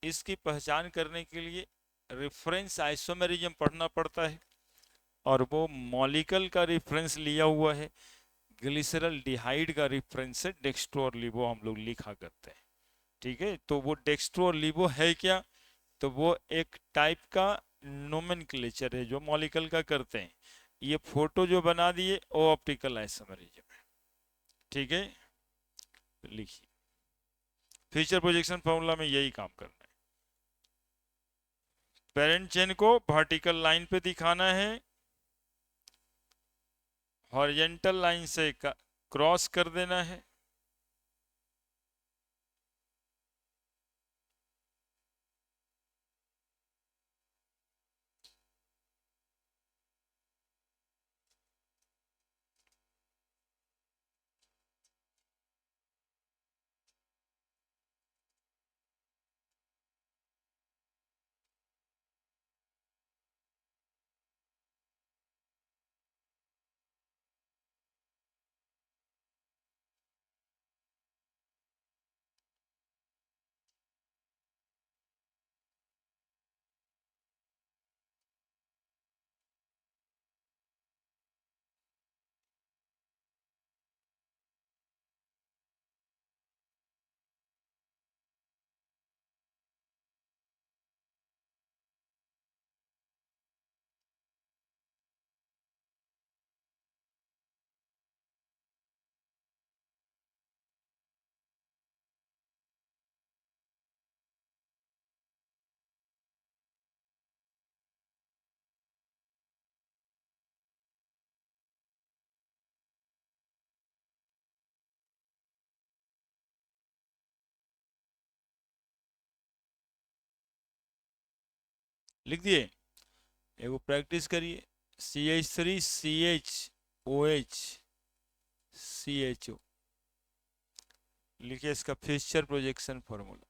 इसकी पहचान करने के लिए रेफरेंस आइसोमेरिज्म पढ़ना पड़ता है, और वो मॉलिक्यूल का रेफरेंस लिया हुआ है, ग्लिसरल डिहाइड का रेफरेंस है, डेक्स्ट्रो और लीवो हम लोग लिखा करते हैं। ठीक है, तो वो डेक्स्ट्रो और लीवो है क्या, तो वो एक टाइप का नोमेनक्लेचर है जो मॉलिक्यूल का करते हैं। ये फोटो जो बना दिए वो ऑप्टिकल आइसोमेरिज्म है। ठीक है, लिखिए, फीचर प्रोजेक्शन फॉर्मूला में यही काम करना है। पेरेंट चेन को वर्टिकल लाइन पे दिखाना है, हॉरिजेंटल लाइन से क्रॉस कर देना है, लिख दिए। एगो प्रैक्टिस करिए, CH3CHOH CHO लिखिए, इसका फिक्सचर प्रोजेक्शन फॉर्मूला।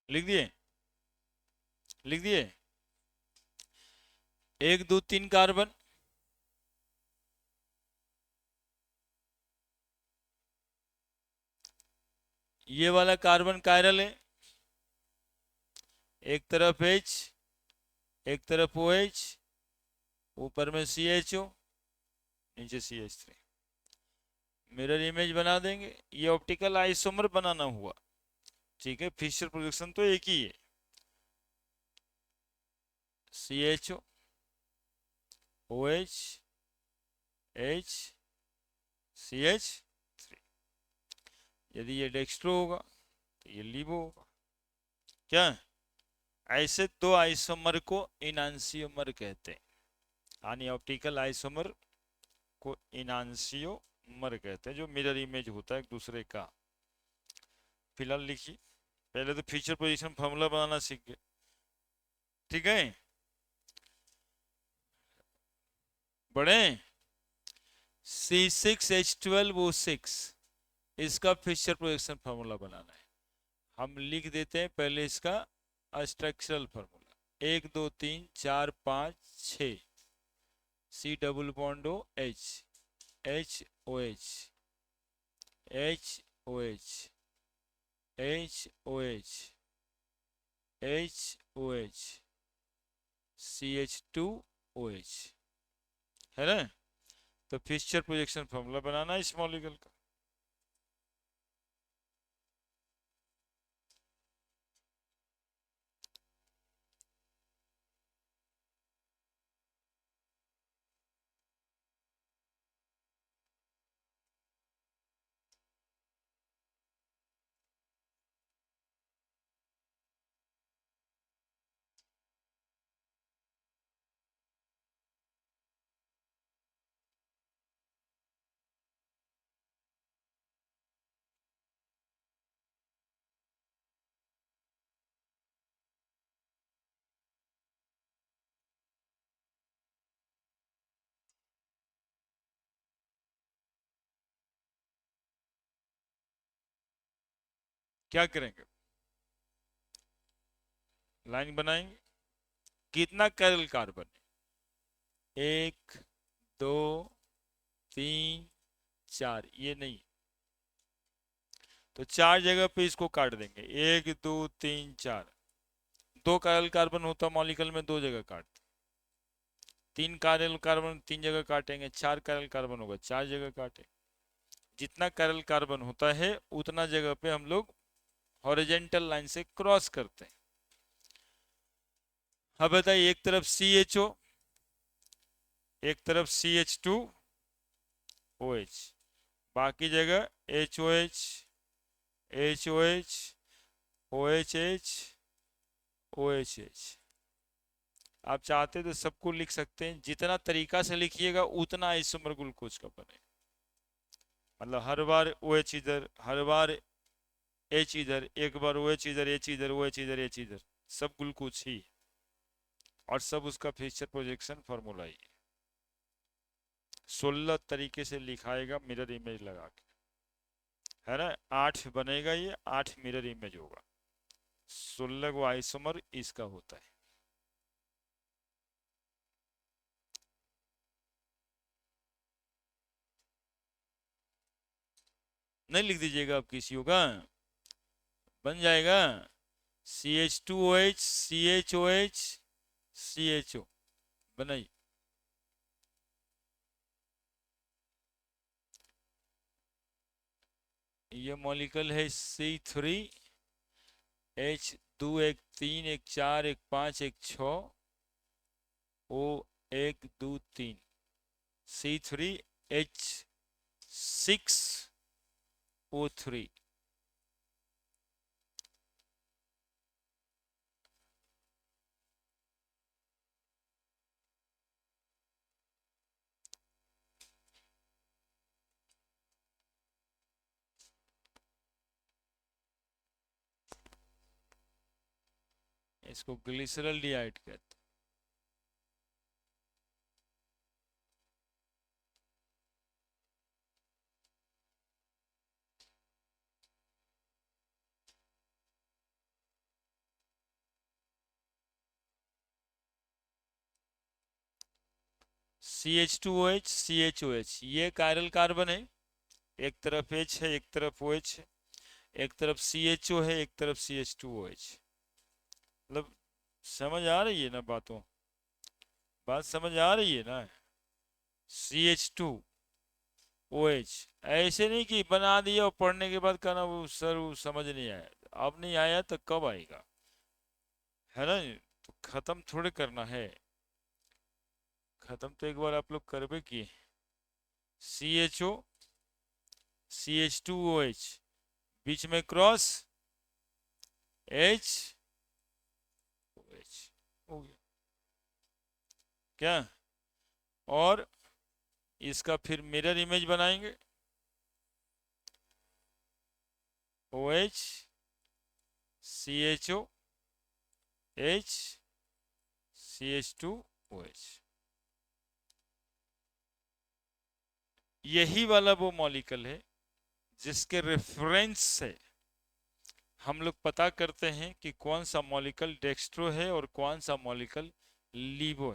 लिख दिए, लिख दिए। 1 2 3 कार्बन, ये वाला कार्बन कायरल है, एक तरफ H, एक तरफ OH, ऊपर में CHO, नीचे CH3। मिरर इमेज बना देंगे। ये ऑप्टिकल आइसोमर बनाना हुआ, ठीक है। फिशर प्रोजेक्शन तो एक ही है, CHO, OH, H, CH3। यदि ये डेक्स्ट्रो होगा तो ये लिबो होगा। क्या? ऐसे दो आइसोमर को इनांसियोमर कहते हैं, यानी ऑप्टिकल आइसोमर को इनांसियोमर कहते हैं, जो मिरर इमेज होता है एक दूसरे का। फिलहाल लिखिए, पहले तो फीचर पोजीशन फॉर्मूला बनाना सीख गए, ठीक है। बढ़े, C6H12O6, इसका फिशर प्रोजेक्शन फार्मूला बनाना है। हम लिख देते हैं पहले इसका structural formula. 1 2 3 4 5 6, C double bond O H, H O H, H O H, H O H, H O H, CH2OH, है ना। तो फिशर प्रोजेक्शन फार्मूला बनाना है इस मॉलिक्यूल का। क्या करेंगे, लाइन बनाएंगे। कितना कैरल कार्बन है? 1 2 3 4, ये नहीं, तो 4 जगह पे इसको काट देंगे। 1 2 3 4, 2 कैरल कार्बन होता मॉलिक्यूल में, 2 जगह काटते। 3 कैरल कार्बन 3 जगह काटेंगे, 4 कैरल कार्बन होगा, 4 जगह काटेंगे। जितना कैरल कार्बन होता है उतना जगह पे हम लोग हॉरिजेंटल लाइन से क्रॉस करते हैं। अब बताइए, एक तरफ CHO, एक तरफ CH2OH, बाकी जगह HOH, HOH, OHH, OHH। आप चाहते तो सबको लिख सकते हैं, जितना तरीका से लिखिएगा उतना आइसोमर ग्लूकोज का बने। मतलब हर बार OH इधर, हर बार H इधर, एक बार OH इधर, H इधर, OH इधर, H इधर, सब ग्लूकोज ही, और सब उसका फिशर प्रोजेक्शन फार्मूला ही। 16 तरीके से लिखाएगा मिरर इमेज लगा के, है ना। 8 बनेगा, ये 8 मिरर इमेज होगा। 16 को आइसोमर इसका होता है। नहीं लिख दीजिएगा आप, किसी होगा बन जाएगा। CH2OH, CHOH, CHO, बनाइए। ये मॉलिक्यूल है C3H2 1 3 1 4 1 5 1 6 O 1 2 3, C3H6O3। इसको ग्लिसरल्डिहाइड कहते हैं। CH2OH, CHOH, ये कायरल कार्बन है। एक तरफ H है, एक तरफ OH है, एक तरफ CHO है, एक तरफ CH2OH। मतलब समझ आ रही है ना बात समझ आ रही है ना। CH2OH, ऐसे नहीं कि बना दिया और पढ़ने के बाद कहना वो सर वो समझ नहीं आया। अब नहीं आया तो कब आएगा, है ना। तो खत्म थोड़े करना है, खत्म तो एक बार आप लोग करबे किए। CHO CH2OH, बीच में क्रॉस HOH हो गया क्या। और इसका फिर मिरर इमेज बनाएंगे, OH CHOH CH2OH, यही वाला वो मॉलिक्यूल है जिसके रेफरेंस से हम लोग पता करते हैं कि कौन सा मॉलिक्यूल डेक्स्ट्रो है और कौन सा मॉलिक्यूल लीवो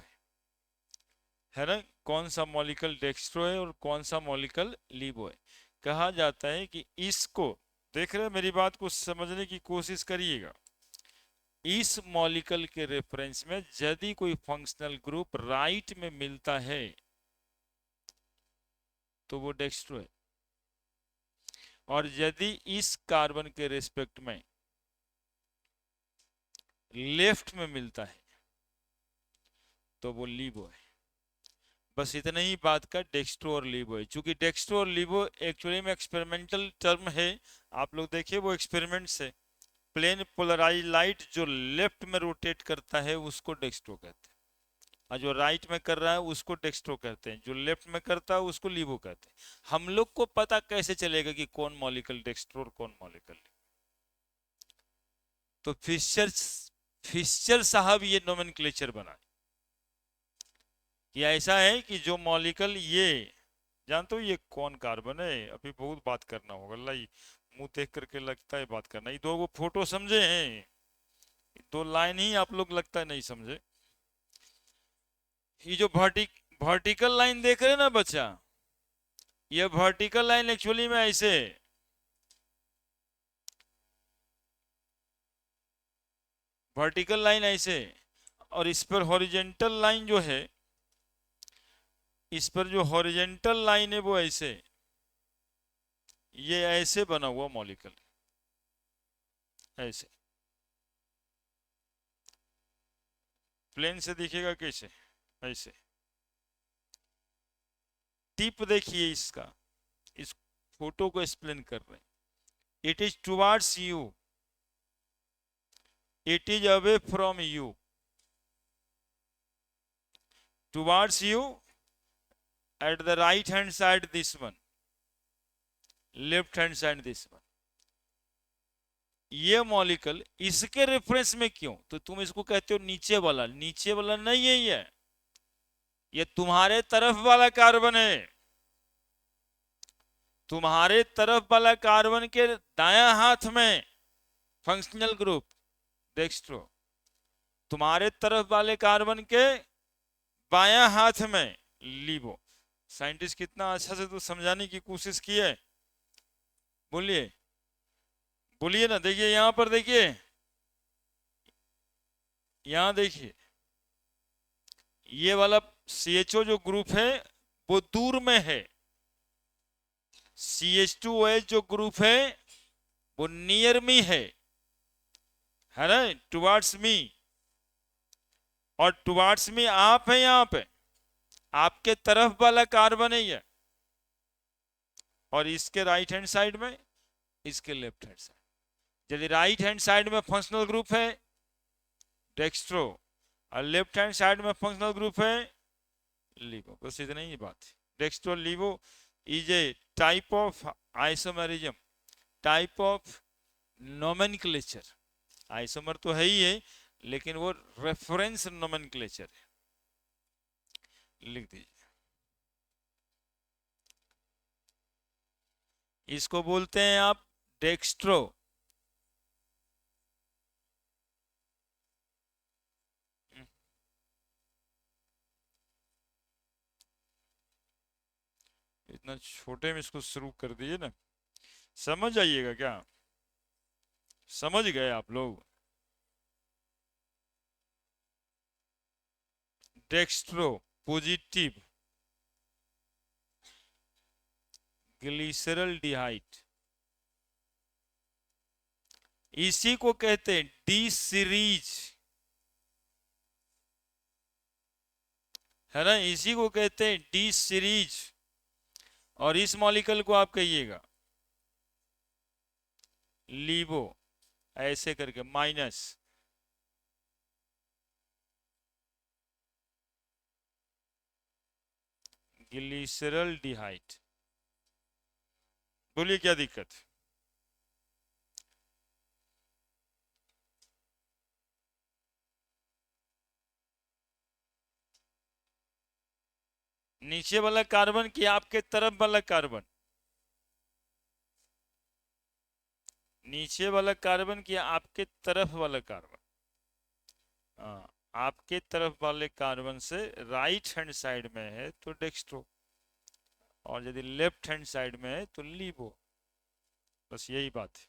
है ना। कौन सा मॉलिक्यूल डेक्स्ट्रो है और कौन सा मॉलिक्यूल लीवो है। कहा जाता है कि इसको, देख रहे हैं मेरी बात को समझने की कोशिश करिएगा, इस मॉलिक्यूल के रेफरेंस में यदि कोई फंक्शनल ग्रुप राइट में मिलता है तो वो डेक्स्ट्रो है, और यदि इस कार्बन के रेस्पेक्ट में लेफ्ट में मिलता है तो वो लीवो है। बस इतना ही बात का डेक्स्ट्रो और लीवो है। चूंकि डेक्स्ट्रो और लीवो एक्चुअली में एक्सपेरिमेंटल टर्म है, आप लोग देखिए वो एक्सपेरिमेंट से, प्लेन पोलराइज लाइट जो लेफ्ट में रोटेट करता है उसको डेक्स्ट्रो कहते हैं, और जो राइट में कर रहा है उसको डेक्स्ट्रो कहते हैं, जो लेफ्ट में करता है उसको लीवो कहते हैं। हम लोग को पता कैसे चलेगा कि कौन मॉलिक्यूल डेक्स्ट्रो और कौन मॉलिक्यूल, तो फिशर साहब ये नोमेनक्लेचर बनाए कि ऐसा है कि जो मॉलिक्यूल ये, जानते हो ये कौन कार्बन है, अभी बहुत बात करना होगा लाई, मुंह देख करके लगता है बात करना, ये दो वो फोटो समझे हैं, दो लाइन ही आप लोग लगता है नहीं समझे। ये जो वर्टिकल लाइन देख रहे हैं ना बच्चा, ये वर्टिकल लाइन एक्चुअली में ऐसे, वर्टिकल लाइन ऐसे, और इस पर हॉरिजेंटल लाइन जो है, इस पर जो हॉरिजेंटल लाइन है वो ऐसे, ये ऐसे बना हुआ मॉलिक्यूल, ऐसे प्लेन से दिखेगा कैसे, ऐसे। टिप देखिए इसका, इस फोटो को एक्सप्लेन कर रहे हैं। It is towards you, it is away from you, towards you at the right hand side this one, left hand side this one. ये मॉलिक्यूल इसके रेफरेंस में क्यों, तो तुम इसको कहते हो नीचे वाला, नीचे वाला नहीं है ये तुम्हारे तरफ वाला कार्बन है, तुम्हारे तरफ वाला कार्बन के दायां हाथ में फंक्शनल ग्रुप डेक्स्ट्रो, तुम्हारे तरफ वाले कार्बन के बायां हाथ में लीवो। साइंटिस्ट कितना अच्छा से तो समझाने की कोशिश की है, बोलिए बोलिए ना। देखिए यहां पर देखिए, यहां देखिए ये वाला CHO जो ग्रुप है वो दूर में है, CH2OH जो ग्रुप है वो नियर मी है ना, टुवार्ड्स मी, और टुवार्ड्स मी आप है, यहाँ पे आपके तरफ वाला कार्बन है ये, और इसके राइट हैंड साइड में, इसके लेफ्ट हैंड साइड, यदि राइट हैंड साइड में फंक्शनल ग्रुप है डेक्स्ट्रो और लेफ्ट हैंड साइड में फंक्शनल ग्रुप है लीवो, बस इतना ही बात है। Dextro laevo is a type of isomerism, type of nomenclature, isomer तो है ही है लेकिन वो रेफरेंस नोमेनक्लेचर है, लिख दीजिए। इसको बोलते हैं आप डेक्स्ट्रो, इतना छोटे में इसको शुरू कर दिए ना, समझ आइएगा क्या, समझ गए आप लोग। डेक्स्ट्रो पॉजिटिव ग्लिसरल्डिहाइड, इसी को कहते हैं डी सीरीज, है ना, इसी को कहते हैं डी सीरीज। और इस मॉलिक्यूल को आप कहिएगा लीवो, ऐसे करके माइनस ग्लिसरल्डिहाइड। बोलिए क्या दिक्कत? नीचे वाला कार्बन की आपके तरफ वाला कार्बन, नीचे वाला कार्बन की आपके तरफ वाला कार्बन, हाँ, आपके तरफ वाले कार्बन से राइट हैंड साइड में है तो डेक्स्ट्रो, और यदि लेफ्ट हैंड साइड में है तो लीवो। बस यही बात है।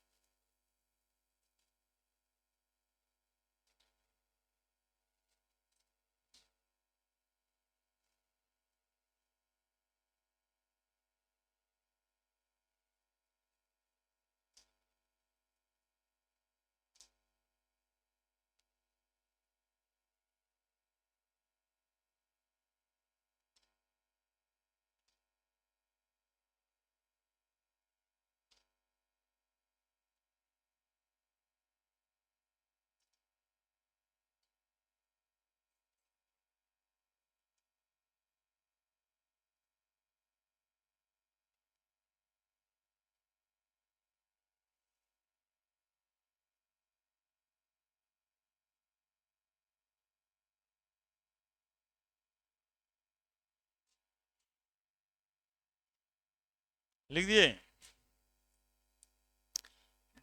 लिख दिए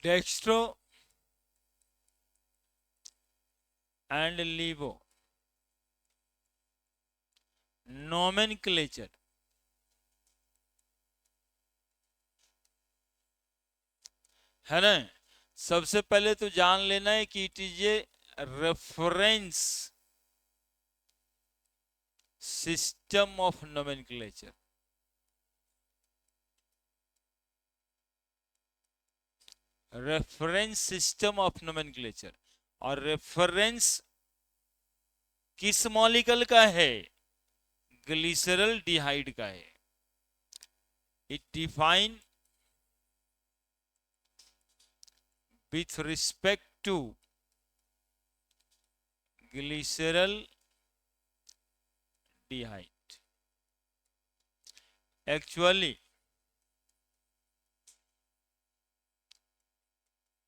डेक्स्ट्रो एंड लीवो नोमेनक्लेचर, है ना। सबसे पहले तो जान लेना है कि it is a reference system of nomenclature, reference system of nomenclature. और रेफरेंस किस मॉलिक्यूल का है? ग्लिसरल्डिहाइड का है। It define with respect to glyceraldehyde. Actually,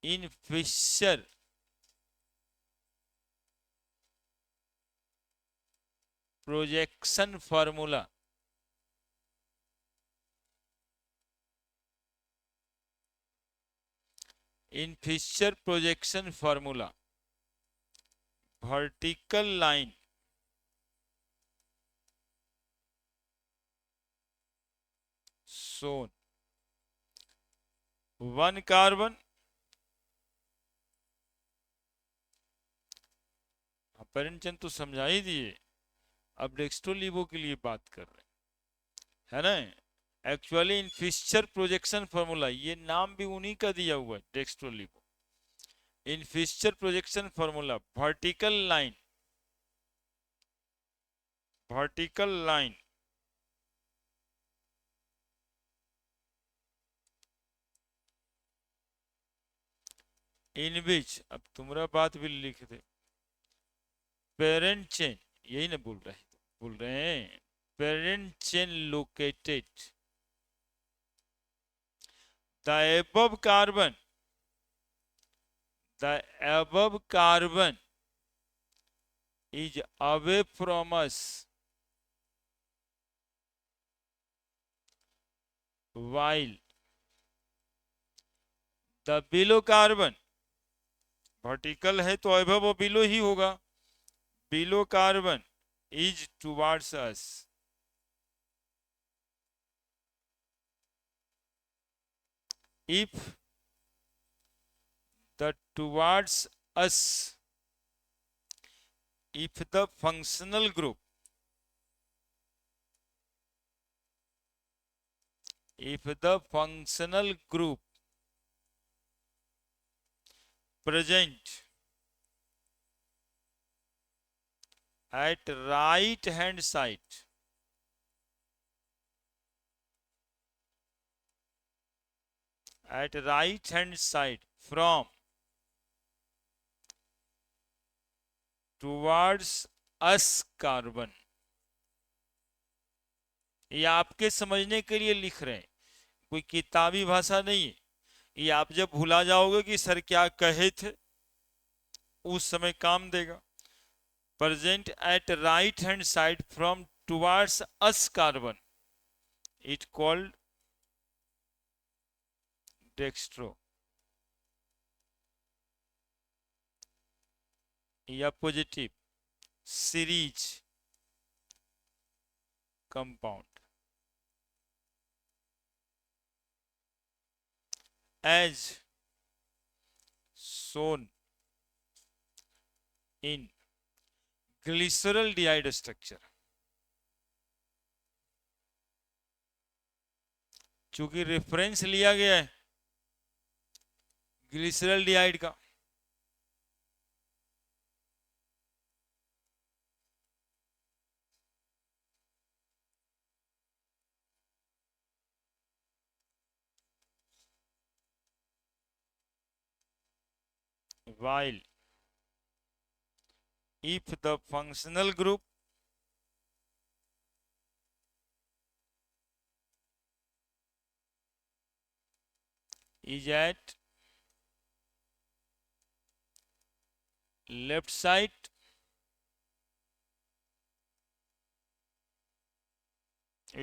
in Fischer projection formula, in Fischer projection formula, vertical line shown, one carbon, पेरेंटचंद तो समझा ही दिए, अब डेक्स्ट्रोलीवो के लिए बात कर रहे हैं, है ना। Actually in Fischer projection formula, ये नाम भी उन्हीं का दिया हुआ है, dextro laevo. In Fischer projection formula vertical line in which, अब तुम्हारा बात भी लिख दे, पेरेंट चेन, यही ना बोल रहे हैं, parent chain located the above carbon, the above carbon is away from us while the below carbon, vertical है तो above और below ही होगा, below carbon is towards us. If the towards us, if the functional group, if the functional group present at right hand side from towards us carbon। ये आपके समझने के लिए लिख रहे हैं, कोई किताबी भाषा नहीं है। ये आप जब भुला जाओगे कि सर क्या कहे थे, उस समय काम देगा। Present at right hand side from towards us carbon, it called dextro या positive series compound. As shown in glyceraldehyde structure. चूंकि रेफरेंस लिया गया है ग्लिसरॉल्डिहाइड का, while if the functional group is at left side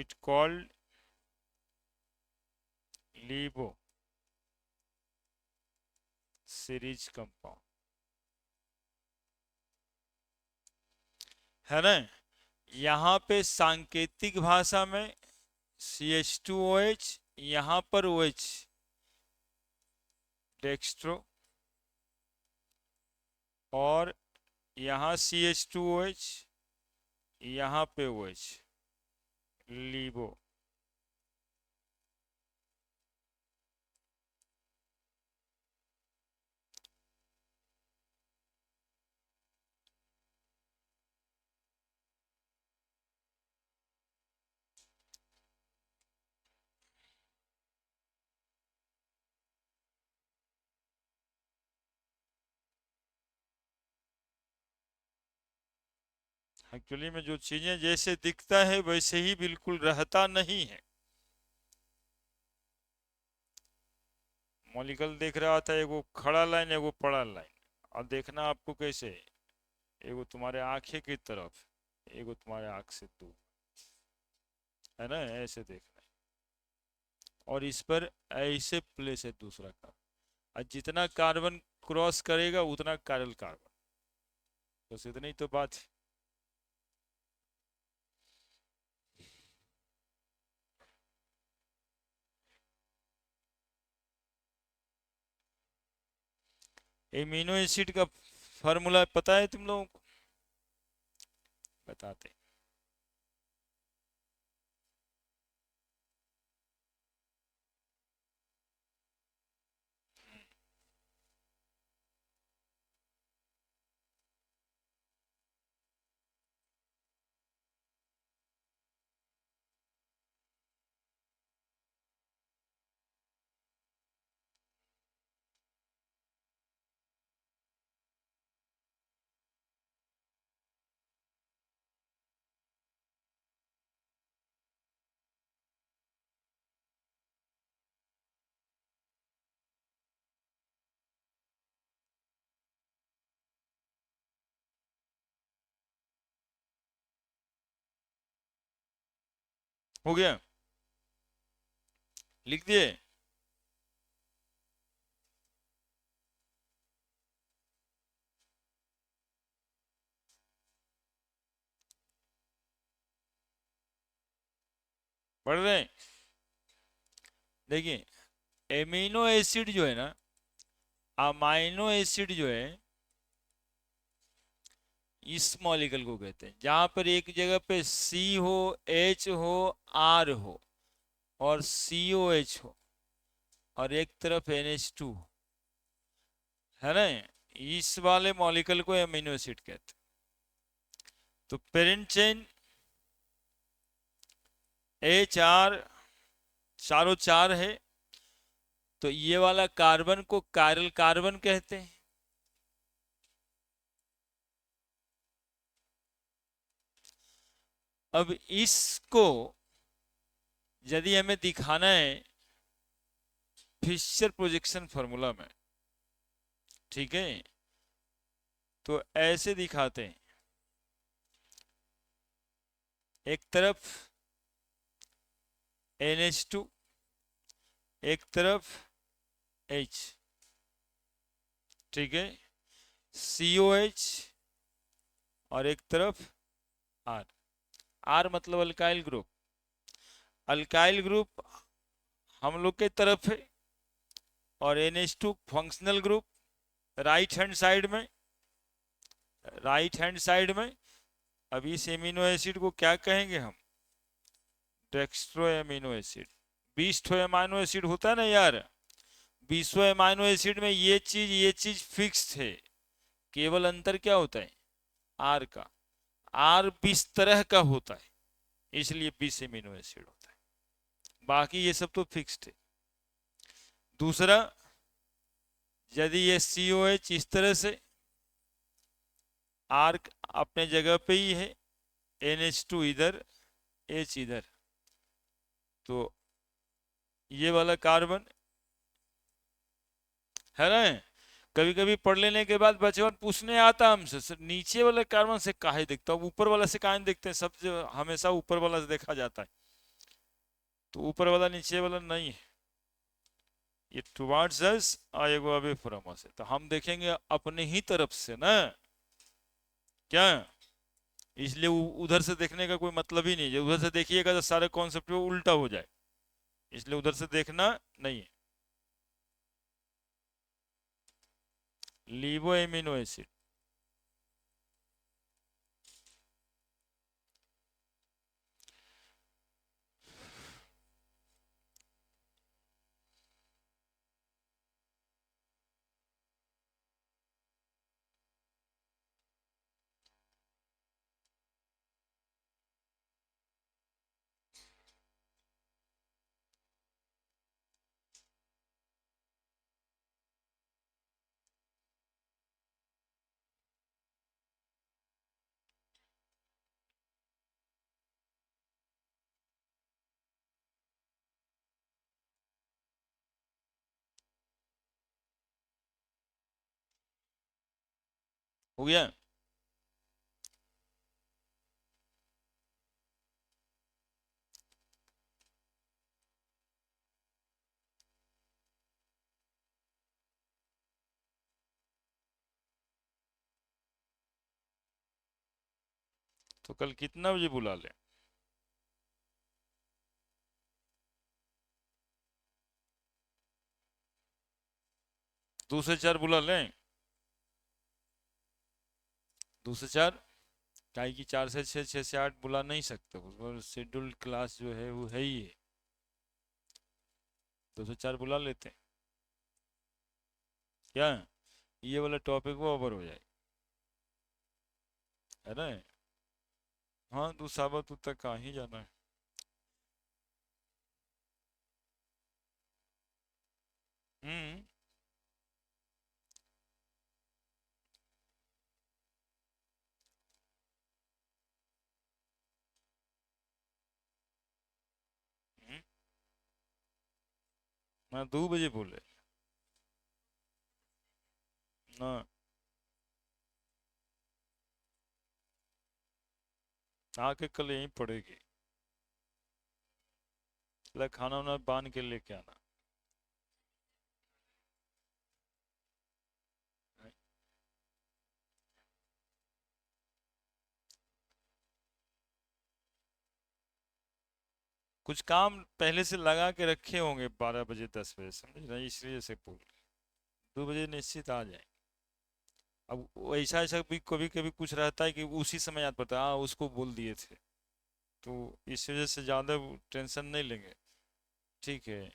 it called LIBO series compound, है ना। यहां पे सांकेतिक भाषा में CH2OH, यहां पर OH डेक्स्ट्रो, और यहां CH2OH, यहां पे OH लीबो। एक्चुअली में जो चीजें जैसे दिखता है वैसे ही बिल्कुल रहता नहीं है। मॉलिक्यूल देख रहा था एगो खड़ा लाइन एगो पड़ा लाइन, और देखना आपको कैसे, एगो तुम्हारे आंखें की तरफ, एगो तुम्हारे आंख से दूर, है ना, ऐसे देखना है। और इस पर ऐसे प्लेस है दूसरा कार्बन, और जितना कार्बन क्रॉस करेगा उतना कायरल कार्बन, बस इतनी तो बात है। एमिनो एसिड का फार्मूला पता है तुम लोगों को? बताते हो गया, लिख दिए। पढ़ रहे हैं? देखिए, एमिनो एसिड जो है ना, अमाइनो एसिड जो है, इस मॉलिक्यूल को कहते हैं जहां पर एक जगह पे C हो, H हो, R हो, और COH हो और एक तरफ NH2 है ना, इस वाले मॉलिक्यूल को एमिनो एसिड कहते हैं। तो पेरेंट चेन HR चारों चार है, तो ये वाला कार्बन को कायरल कार्बन कहते हैं। अब इसको यदि हमें दिखाना है फिशर प्रोजेक्शन फॉर्मूला में, ठीक है, तो ऐसे दिखाते हैं। एक तरफ NH2, एक तरफ H, ठीक है, COH और एक तरफ R। R मतलब अल्काइल ग्रुप। अल्काइल ग्रुप हम लोग के तरफ है और NH2 functional group right hand side में, राइट हैंड साइड में। अब इस एमिनो एसिड को क्या कहेंगे हम? Dextro amino acid. 20 amino acid होता है ना यार, 20 एमाइनो एसिड में ये चीज फिक्स है, केवल अंतर क्या होता है? आर का। आर 20 तरह का होता है, इसलिए 20 एमिनो एसिड होता है, बाकी ये सब तो फिक्स्ड है। दूसरा, यदि ये COH इस तरह से, आर अपने जगह पे ही है, NH2 इधर, H इधर, तो ये वाला कार्बन है ना। कभी कभी पढ़ लेने के बाद बच्चों पूछने आता हमसे, सर नीचे वाले कार्बन से काहे दिखता है, ऊपर वाला से काहे देखते हैं? सब जो हमेशा ऊपर वाला से देखा जाता है, तो ऊपर वाला नीचे वाला नहीं है, ये टुवर्ड्स अस और एगो अवे फ्रॉम अस है, तो हम देखेंगे अपने ही तरफ से ना, क्या, इसलिए उधर से देखने का कोई मतलब ही नहीं है। उधर से देखिएगा तो सारे कॉन्सेप्ट उल्टा हो जाए, इसलिए उधर से देखना नहीं है। लीवो एमिनो एसिड, हो गया। तो कल कितना बजे बुला ले? 2 से 4 बुला लें, 2 से 4, काहे कि 4 से 6, 6 से 8 बुला नहीं सकते, उसमें शेड्यूल्ड क्लास जो है वो है ही है। 2 से 4 बुला लेते हैं, क्या ये वाला टॉपिक वो ओवर हो जाए, है ना। हाँ, तू साबत तक कहाँ ही जाना है। हम्म। हम्म, मैं 2 बजे बोले ना, आके कल यहीं पड़ेगी, मतलब खाना वाना बांध के लेके आना। कुछ काम पहले से लगा के रखे होंगे 12 बजे 10 बजे, समझ रहे, इसलिए से बोल रहे। 2 बजे निश्चित आ जाए। अब ऐसा ऐसा भी कभी कभी कुछ रहता है कि उसी समय याद पड़ता है, हाँ उसको बोल दिए थे, तो इस वजह से ज़्यादा टेंशन नहीं लेंगे। ठीक है,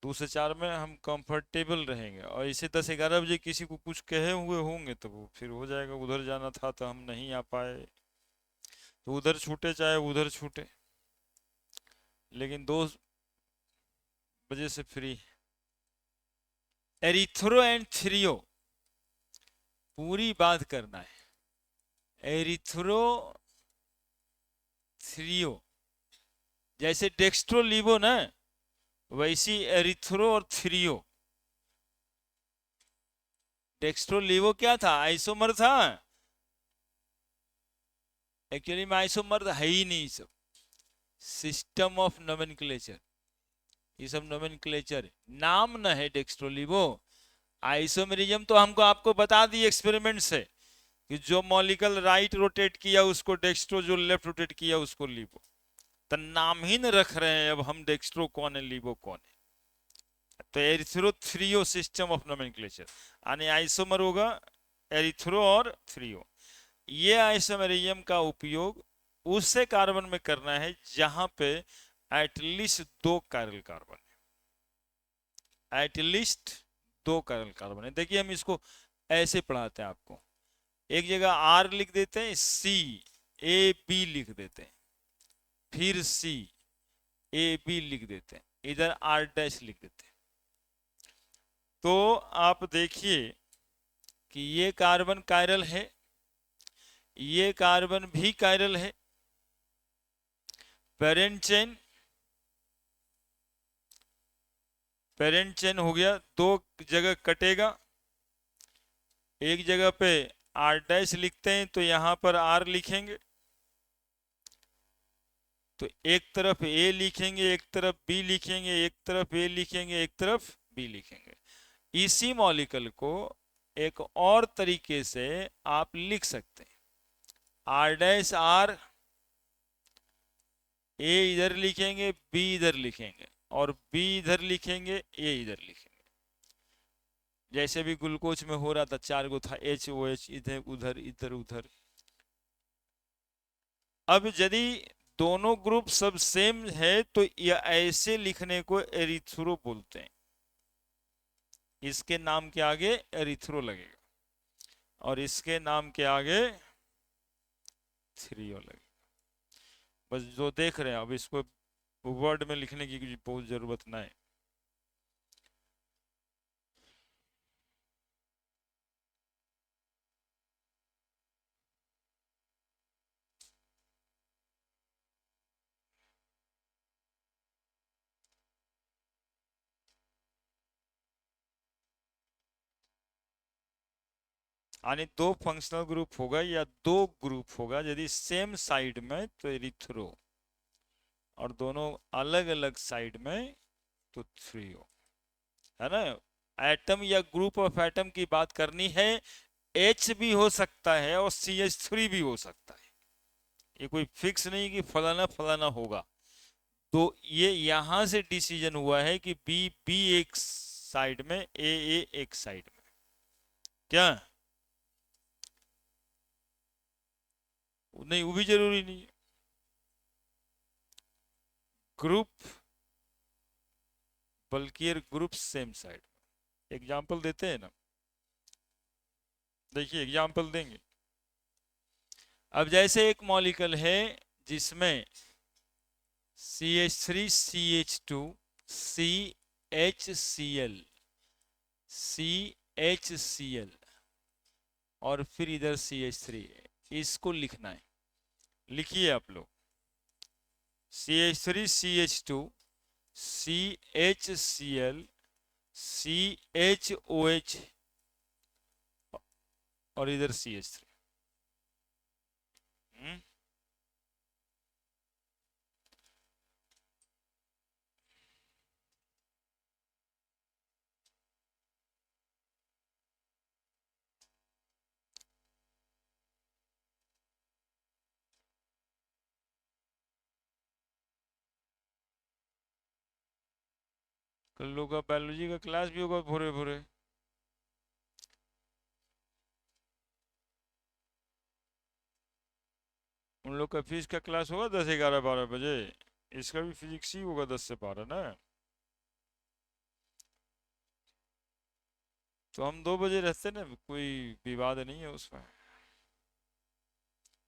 2 से 4 में हम कंफर्टेबल रहेंगे, और इसे 10-11 बजे किसी को कुछ कहे हुए होंगे तो वो फिर हो जाएगा, उधर जाना था तो हम नहीं आ पाए, तो उधर छूटे चाहे उधर छूटे, लेकिन 2 बजे से फ्री। एरिथ्रो एंड थ्रियो, पूरी बात करना है। एरिथ्रो थ्रियो, जैसे डेक्स्ट्रोलीवो ना, वैसी एरिथ्रो और थ्रियो। डेक्स्ट्रोलीवो क्या था, आइसोमर था, एक्चुअली में आइसोमर है ही नहीं सब, सिस्टम ऑफ नोमेनक्लेचर, ये सब नोमेनक्लेचर नाम न है डेक्स्ट्रोलीवो। आइसोमेरिज्म तो हमको आपको बता दी एक्सपेरिमेंट से कि जो मॉलिक्यूल राइट रोटेट किया उसको डेक्स्ट्रो, जो लेफ्ट रोटेट किया उसको लीवो, तो नाम ही न रख रहे हैं अब हम डेक्स्ट्रो कौन है लीवो कौन है। तो erythro threo system of nomenclature, यानी आइसोमर होगा एरिथ्रो और थ्रियो। ये आइसोमेरिज्म का उपयोग उससे कार्बन में करना है जहां पे एटलीस्ट 2 कायरल कार्बन है, एटलीस्ट 2 कायरल कार्बन है। देखिए हम इसको ऐसे पढ़ाते हैं आपको, एक जगह आर लिख देते हैं, सी ए बी लिख देते हैं, फिर सी ए बी लिख देते हैं, इधर आर डैश लिख देते हैं। तो आप देखिए कि ये कार्बन कायरल है, ये कार्बन भी कायरल है, पेरेंट चेन, पेरेंट चेन हो गया, 2 जगह कटेगा, एक जगह पे आर डैश लिखते हैं तो यहां पर आर लिखेंगे, तो एक तरफ ए लिखेंगे, एक तरफ बी लिखेंगे, एक तरफ ए लिखेंगे, एक तरफ बी लिखेंगे। इसी मॉलिक्यूल को एक और तरीके से आप लिख सकते हैं, आर डैश आर, ए इधर लिखेंगे, बी इधर लिखेंगे, और बी इधर लिखेंगे, ए इधर लिखेंगे, जैसे भी ग्लूकोज में हो रहा था, 4 गो था, एच ओ एच, इधर उधर इधर उधर। अब यदि दोनों ग्रुप सब सेम है तो ये ऐसे लिखने को एरिथ्रो बोलते हैं, इसके नाम के आगे एरिथ्रो लगेगा और इसके नाम के आगे थ्रियो लगेगा। बस जो देख रहे हैं, अब इसको वर्ड में लिखने की बहुत जरूरत नहीं है। यानी 2 फंक्शनल ग्रुप होगा या 2 ग्रुप होगा, यदि सेम साइड में तो एरिथ्रो, और दोनों अलग अलग साइड में तो थ्रियो, है ना। एटम या ग्रुप ऑफ एटम की बात करनी है, H भी हो सकता है और CH3 भी हो सकता है, ये कोई फिक्स नहीं कि फलाना फलाना होगा। तो ये यहां से डिसीजन हुआ है कि बी बी एक साइड में, ए एक साइड में, क्या नहीं, वो भी जरूरी नहीं है। ग्रुप, बल्कि ग्रुप सेम साइड। एग्जाम्पल देते हैं ना, देखिए एग्जाम्पल देंगे। अब जैसे एक मॉलिक्यूल है जिसमें CH3 CH2 CHCl CHCl और फिर इधर CH3 है, इसको लिखना है। लिखिए आप लोग, CH3 CH2 CHCl CHOH और इधर CH3। कल लोग का बायोलॉजी का क्लास भी होगा भोरे भोरे। उन लोग का फीस का क्लास होगा 10, 11, 12 बजे। इसका भी फिजिक्स ही होगा 10 से 12 ना। तो हम 2 बजे रहते ना, कोई विवाद नहीं है उसमें।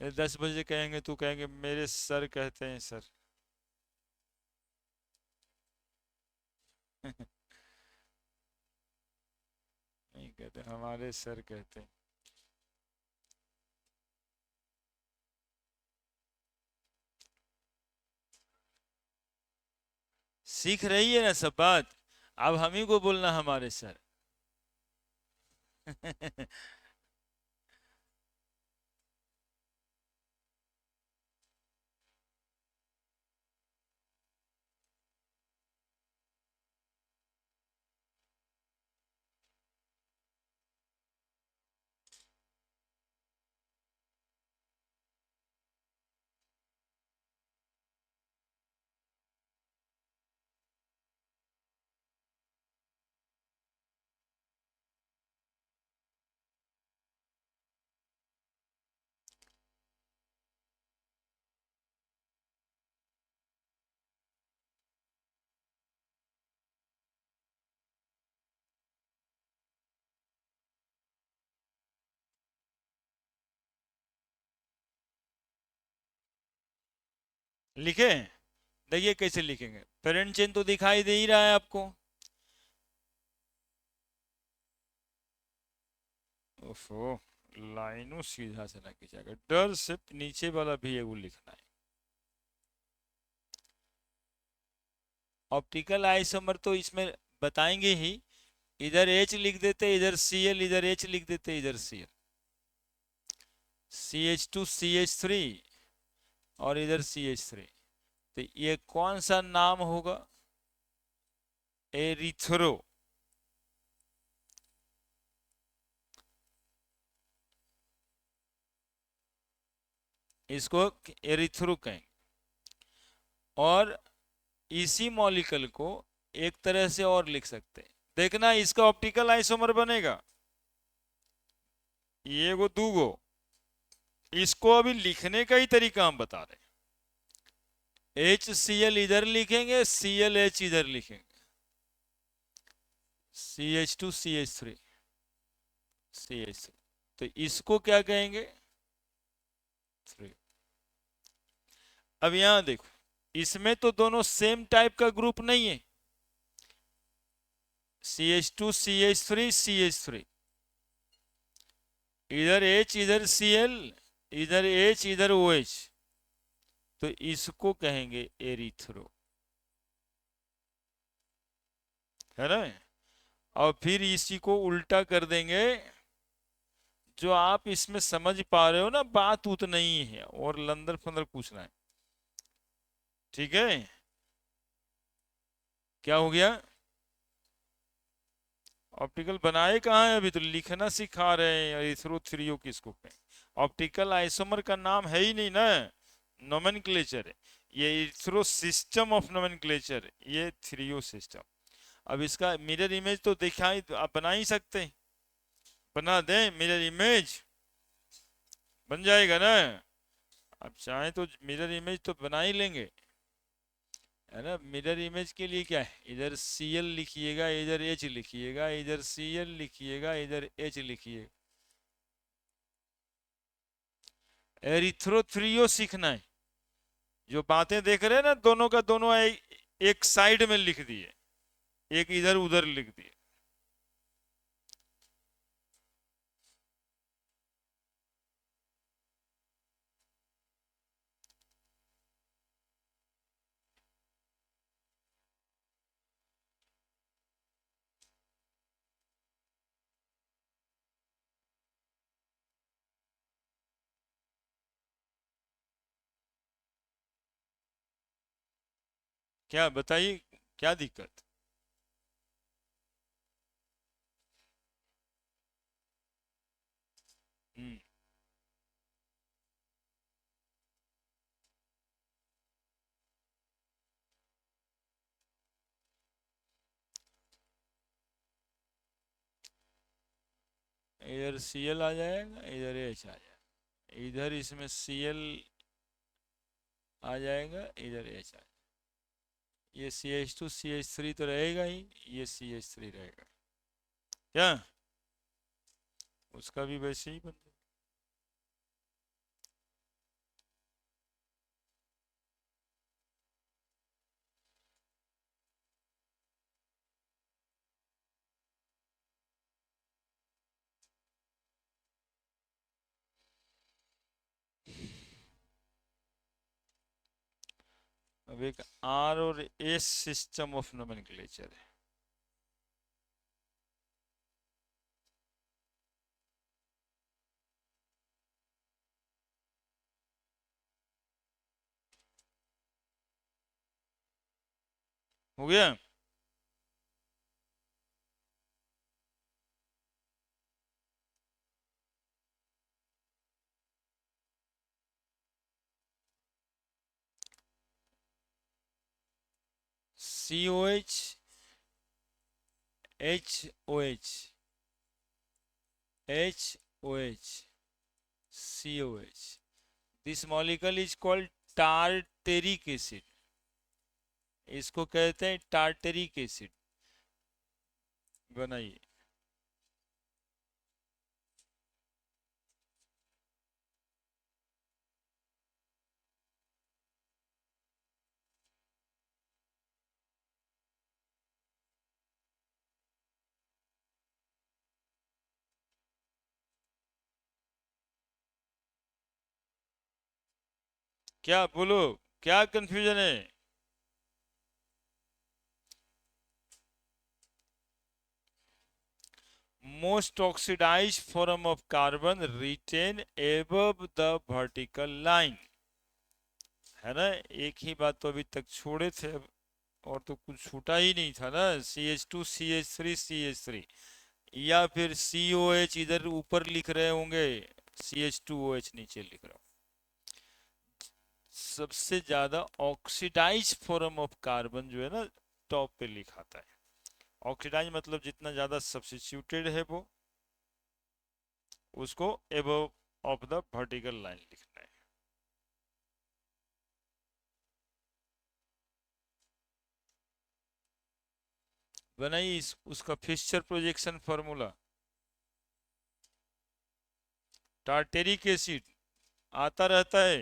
10 बजे कहेंगे तो कहेंगे मेरे सर कहते हैं सर। नहीं कहते, हमारे सर कहते हैं। सीख रही है ना सब बात। अब हम ही को बोलना हमारे सर। लिखे। देखिए कैसे लिखेंगे, पेरेंट चेन तो दिखाई दे ही रहा है आपको। ओफो, लाइनों सीधा से ना खींचाएगा, डर से नीचे वाला भी है वो लिखना है। ऑप्टिकल आइसोमर तो इसमें बताएंगे ही। इधर एच लिख देते, इधर सी एल, इधर एच लिख देते, इधर सी एल, CH2CH3 और इधर CH3। तो ये कौन सा नाम होगा? एरिथ्रो। इसको एरिथ्रो कहेंगे। और इसी मॉलिक्यूल को एक तरह से और लिख सकते हैं। देखना इसका ऑप्टिकल आइसोमर बनेगा, ये वो दूगो। इसको अभी लिखने का ही तरीका हम बता रहे हैं। HCl इधर लिखेंगे, ClH इधर लिखेंगे, CH2CH3, CH3। तो इसको क्या कहेंगे? 3। अब यहां देखो, इसमें तो दोनों सेम टाइप का ग्रुप नहीं है। CH2CH3CH3, इधर H इधर Cl, इधर H इधर OH। तो इसको कहेंगे एरिथ्रो, है ना। और फिर इसी को उल्टा कर देंगे। जो आप इसमें समझ पा रहे हो ना, बात उतना ही है और लंदर फंदर पूछना है। ठीक है, क्या हो गया? ऑप्टिकल बनाए कहाँ है? अभी तो लिखना सिखा रहे हैं। इसरो थ्रियो किसको कहें? ऑप्टिकल आइसोमर का नाम है ही नहीं ना, नोमेनक्लेचर है। ये इसरो सिस्टम ऑफ नोमेनक्लेचर, ये थ्रियो सिस्टम। अब इसका मिरर इमेज तो दिखाई, आप बना ही सकते हैं। बना दें मिरर इमेज, बन जाएगा ना। अब चाहे तो मिरर इमेज तो बना ही लेंगे, है ना। मिरर इमेज के लिए क्या है, इधर Cl लिखिएगा, इधर H लिखिएगा, इधर Cl लिखिएगा, इधर H लिखिएगा। एरिथ्रोथ्रियो सीखना है। जो बातें देख रहे हैं ना, दोनों का दोनों एक साइड में लिख दिए, एक इधर उधर लिख दिए। क्या बताइए, क्या दिक्कत? हम्म। इधर Cl आ जाएगा, इधर H आ जाएगा, इधर इसमें Cl आ जाएगा, इधर H आ जाएगा। ये CH2 CH3 तो रहेगा ही, ये CH3 रहेगा क्या, उसका भी वैसे ही बन जाएगा। अब एक R और S सिस्टम ऑफ नोमेनक्लेचर है। हो गया। COH HOH HOH COH, this molecule is called tartaric acid, इसको कहते हैं टार्टेरिक एसिड। बनाइए। क्या बोलो, क्या कंफ्यूजन है? Most oxidised form of carbon written above the vertical line, है ना। एक ही बात तो अभी तक छोड़े थे, और तो कुछ छूटा ही नहीं था ना। CH2 CH3 CH3, या फिर COH इधर ऊपर लिख रहे होंगे, CH2OH नीचे लिख रहा हूं। सबसे ज्यादा ऑक्सीडाइज फॉर्म ऑफ कार्बन जो है ना, टॉप पे लिखाता है। ऑक्सीडाइज मतलब जितना ज्यादा सब्स्टिट्यूटेड है वो, उसको above of the vertical line लिखना है। बनाइए उसका fixture projection formula. Tartaric acid आता रहता है,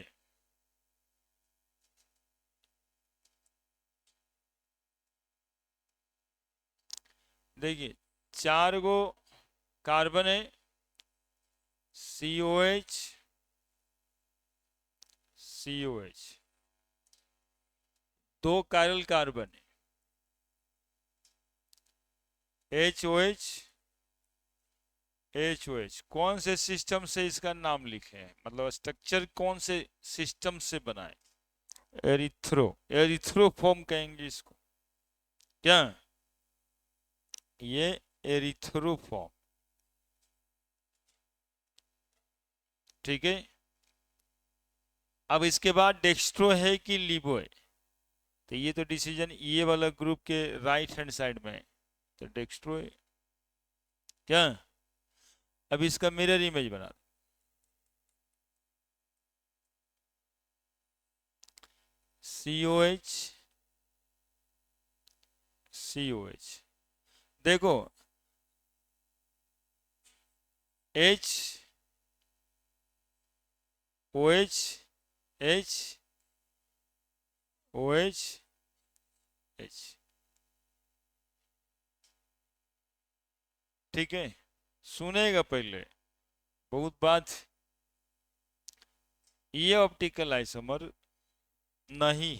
देखिए 4 गो कार्बन है, COH COH, 2 कायरल कार्बन है, HOH HOH। कौन से सिस्टम से इसका नाम लिखे हैं, मतलब स्ट्रक्चर कौन से सिस्टम से बना है? एरिथ्रो फॉर्म कहेंगे इसको क्या, ये एरिथ्रो फॉर्म। ठीक है। अब इसके बाद डेक्स्ट्रो है कि लिबो है, तो ये तो डिसीजन ये वाला ग्रुप के राइट हैंड साइड में है, तो डेक्स्ट्रो है क्या। अब इसका मिरर इमेज बना, COH COH, देखो H OH H OH H। ठीक है, सुनेगा पहले, बहुत बात। ये ऑप्टिकल आइसोमर नहीं,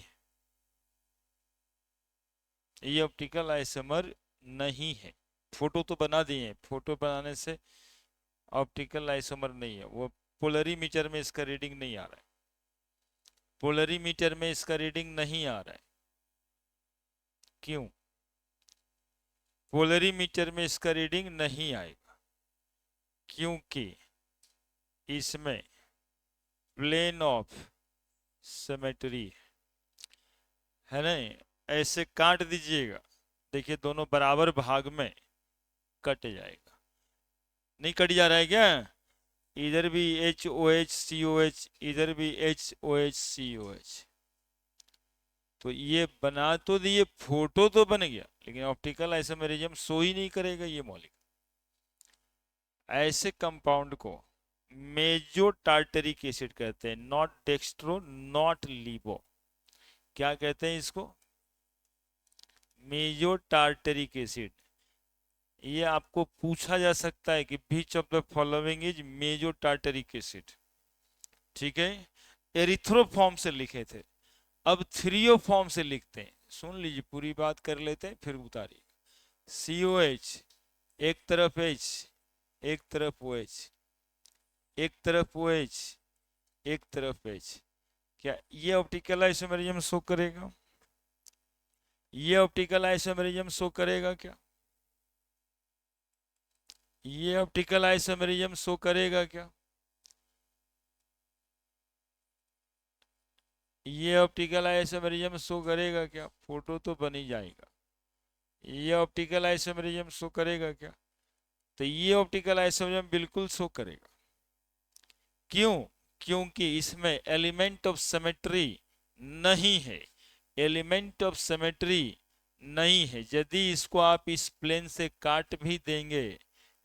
ये ऑप्टिकल आइसोमर नहीं है। फोटो तो बना दिए हैं, फोटो बनाने से ऑप्टिकल आइसोमर नहीं है वो। पोलरीमीटर में इसका रीडिंग नहीं आ रहा है, पोलरीमीटर में इसका रीडिंग नहीं आ रहा है। क्यों? पोलरीमीटर में इसका रीडिंग नहीं आएगा क्योंकि इसमें प्लेन ऑफ सिमेट्री है ना। ऐसे काट दीजिएगा, देखिए दोनों बराबर भाग में कट जाएगा। नहीं कट जा रहा है क्या? इधर भी HOH COH, इधर भी HOH COH। तो ये बना तो दिए, फोटो तो बन गया, लेकिन ऑप्टिकल आइसोमेरिज्म शो ही नहीं करेगा ये मॉलिक्यूल। ऐसे कंपाउंड को मेजो टार्टरिक एसिड कहते हैं, नॉट डेक्स्ट्रो नॉट लीवो। क्या कहते हैं इसको? मेजो टार्टरिक एसिड। ये आपको पूछा जा सकता है कि which of the following is meso tartaric acid. ठीक है, एरिथ्रोफॉर्म से लिखे थे, अब थ्रियो फॉर्म से लिखते हैं। सुन लीजिए, पूरी बात कर लेते हैं फिर उतारिए। COH, एक तरफ H, एक तरफ OH, एक तरफ OH, एक तरफ H। क्या ये ऑप्टिकल आइसोमेरिज्म शो करेगा? ये ऑप्टिकल आइसोमेरिज्म शो करेगा क्या? ये ऑप्टिकल आइसोमेरिज्म शो करेगा क्या? ये ऑप्टिकल आइसोमेरिज्म शो करेगा क्या? फोटो तो बन ही जाएगा। ये ऑप्टिकल आइसोमेरिज्म शो करेगा क्या? तो ये ऑप्टिकल आइसोमेरिज्म बिल्कुल शो करेगा। क्यों? क्योंकि इसमें एलिमेंट ऑफ सिमेट्री नहीं है। एलिमेंट ऑफ सिमेट्री नहीं है। यदि इसको आप इस प्लेन से काट भी देंगे,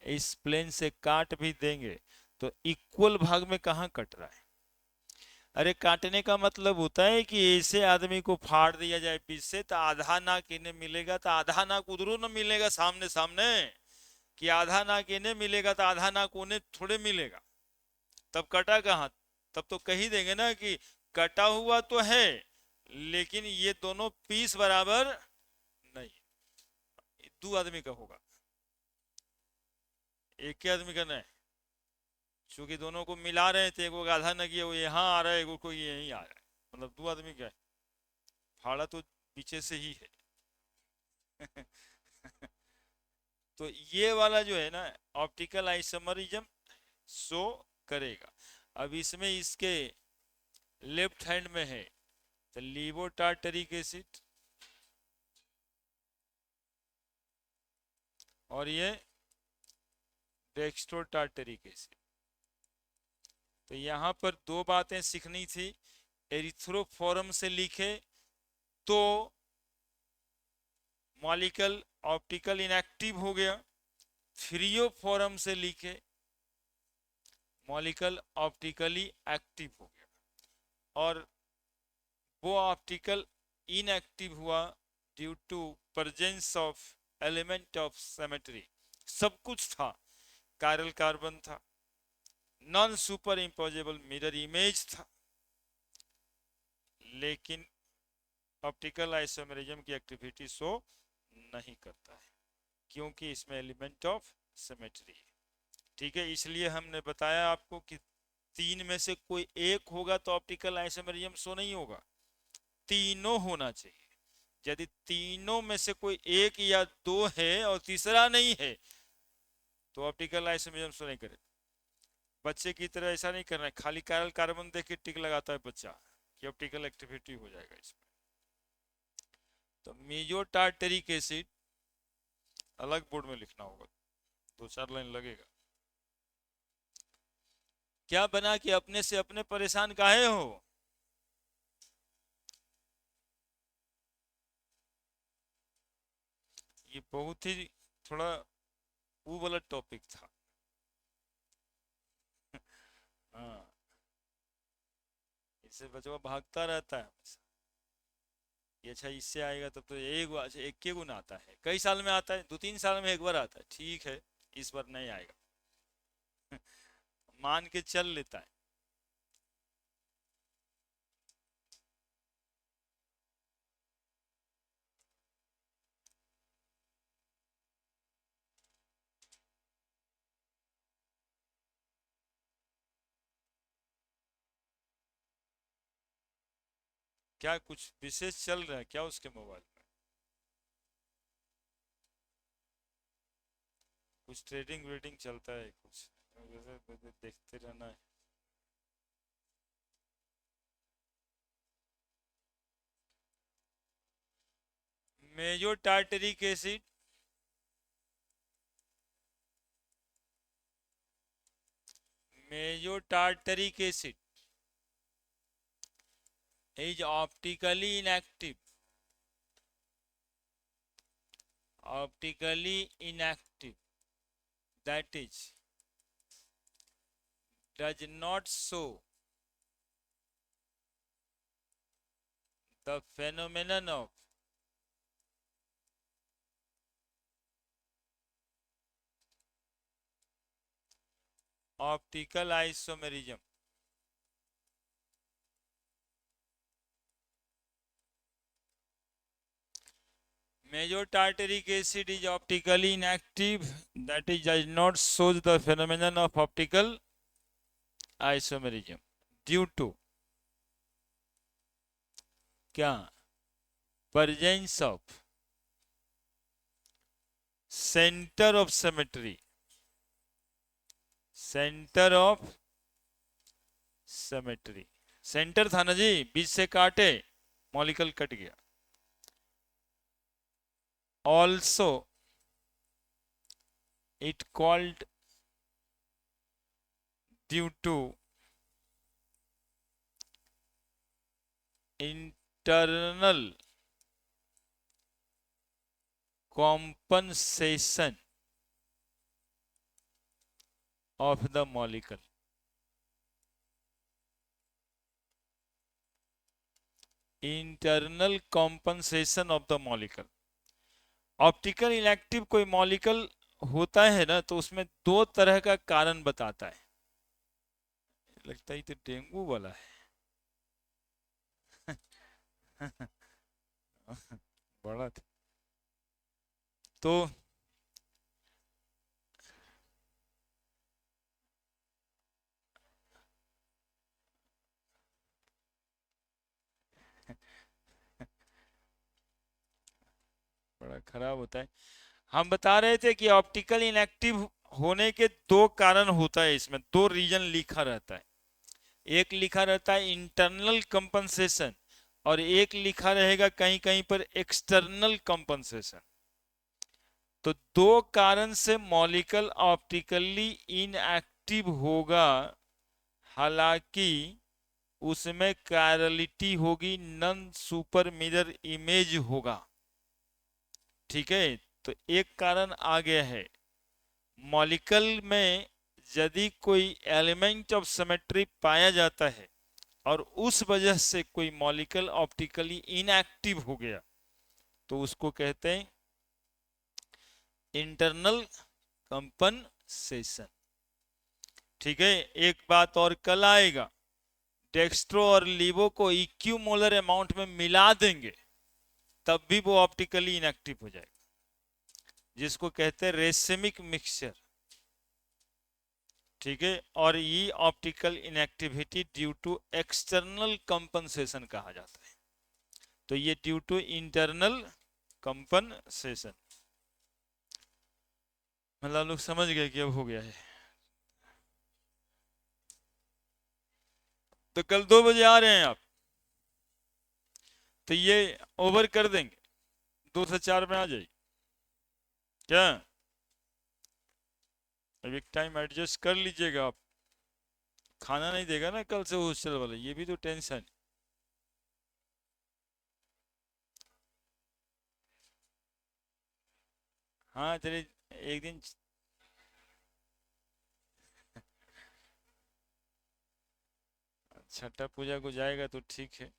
इस प्लेन से काट भी देंगे, तो इक्वल भाग में कहाँ कट रहा है? अरे काटने का मतलब होता है कि ऐसे आदमी को फाड़ दिया जाए बीच से, तो आधा नाक इन्हें मिलेगा तो आधा नाक उधरों न मिलेगा सामने सामने, कि आधा नाक इन्हें मिलेगा तो आधा नाक उन्हें थोड़े मिलेगा। तब कटा कहाँ? तब तो कही देंगे ना कि कटा हुआ तो है, लेकिन ये दोनों पीस बराबर नहीं। दो आदमी का होगा, एक के आदमी का नहीं। क्योंकि दोनों को मिला रहे थे, एक आधा न किया वो यहाँ आ रहा है, एक को यहीं आ रहा है, मतलब दो आदमी का है। फाड़ा तो पीछे से ही है। तो ये वाला जो है ना, ऑप्टिकल आइसोमरिज्म शो करेगा। अब इसमें इसके लेफ्ट हैंड में है तो लीवो टार्टरिक एसिड, और ये डेक्स्ट्रो टार्टरिक एसिड। तो यहां पर दो बातें सीखनी थी। एरिथ्रोफॉरम से लिखे तो मॉलिक्यूल ऑप्टिकल इनएक्टिव हो गया, थ्रियोफॉरम से लिखे मॉलिक्यूल ऑप्टिकली एक्टिव हो गया। और वो ऑप्टिकल इनएक्टिव हुआ due to presence of element of symmetry. सब कुछ था, कायरल कार्बन था, non superimposable mirror image था, लेकिन ऑप्टिकल आइसोमेरिज्म की एक्टिविटी शो नहीं करता है, क्योंकि इसमें एलिमेंट ऑफ सिमेट्री है। ठीक है, इसलिए हमने बताया आपको कि तीन में से कोई एक होगा तो ऑप्टिकल आइसोमेरिज्म शो नहीं होगा, तीनों होना चाहिए। यदि तीनों में से कोई एक या दो है और तीसरा नहीं है, तो ऑप्टिकल आइसोमेरिज्म शो नहीं करेगा। बच्चे की तरह ऐसा नहीं करना है खाली कायरल कार्बन देख के टिक लगाता है बच्चा कि ऑप्टिकल एक्टिविटी हो जाएगा इसमें। तो मेजो टार्टरिक एसिड अलग बोर्ड में लिखना होगा, दो चार लाइन लगेगा। क्या बना कि अपने से अपने परेशान काहे हो? ये बहुत ही थोड़ा वो वाला टॉपिक था। हाँ, इससे बच्चा भागता रहता है हमेशा। ये अच्छा इससे आएगा तब तो एक बार, अच्छा एक के गुना आता है, कई साल में आता है, 2-3 साल में एक बार आता है, ठीक है, इस बार नहीं आएगा। मान के चल लेता है। क्या कुछ विशेष चल रहा है क्या उसके मोबाइल में? कुछ ट्रेडिंग वेडिंग चलता है कुछ? वैसे देखते रहना है। Meso tartaric acid meso tartaric acid is optically inactive optically inactive, that is does not show the phenomenon of optical isomerism. Major tartaric acid is optically inactive, that is does not show the phenomenon of optical isomerism due to क्या, presence of center of symmetry, center of symmetry, center था ना जी, बीच से काटे, molecule cut गया। Also it called due to internal compensation of the molecule, internal compensation of the molecule. Optical inactive कोई molecule होता है ना, तो उसमें दो तरह का कारण बताता है। लगता है तो डेंगू वाला है। बड़ा था। तो बड़ा खराब होता है। हम बता रहे थे कि ऑप्टिकल इनएक्टिव होने के दो कारण होता है, इसमें दो रीजन लिखा रहता है। एक लिखा रहता है इंटरनल कंपनसेशन और एक लिखा रहेगा कहीं कहीं पर एक्सटर्नल कंपनसेशन। तो दो कारण से मॉलिक्यूल ऑप्टिकली इनएक्टिव होगा, हालांकि उसमें कायरलिटी होगी, नन सुपर मिरर इमेज होगा। ठीक है, तो एक कारण आ गया है, मॉलिक्यूल में यदि कोई एलिमेंट ऑफ सिमेट्री पाया जाता है और उस वजह से कोई मॉलिक्यूल ऑप्टिकली इनएक्टिव हो गया, तो उसको कहते हैं इंटरनल कंपनसेशन। ठीक है, एक बात और कल आएगा, डेक्स्ट्रो और लीवो को इक्विमोलर अमाउंट में मिला देंगे तब भी वो ऑप्टिकली इनएक्टिव हो जाएगा, जिसको कहते हैं रेसिमिक मिक्सचर। ठीक है, और ये optical inactivity due to external compensation कहा जाता है। तो ये ड्यू टू इंटरनल कंपनसेशन, मतलब लोग समझ गए कि अब हो गया है। तो कल 2 बजे आ रहे हैं आप, तो ये ओवर कर देंगे, 2 से 4 में आ जाइए क्या। अब एक टाइम एडजस्ट कर लीजिएगा आप, खाना नहीं देगा ना कल से हॉस्टल वाला, ये भी तो टेंशन। हाँ चलिए, एक दिन छठा पूजा को जाएगा तो ठीक है।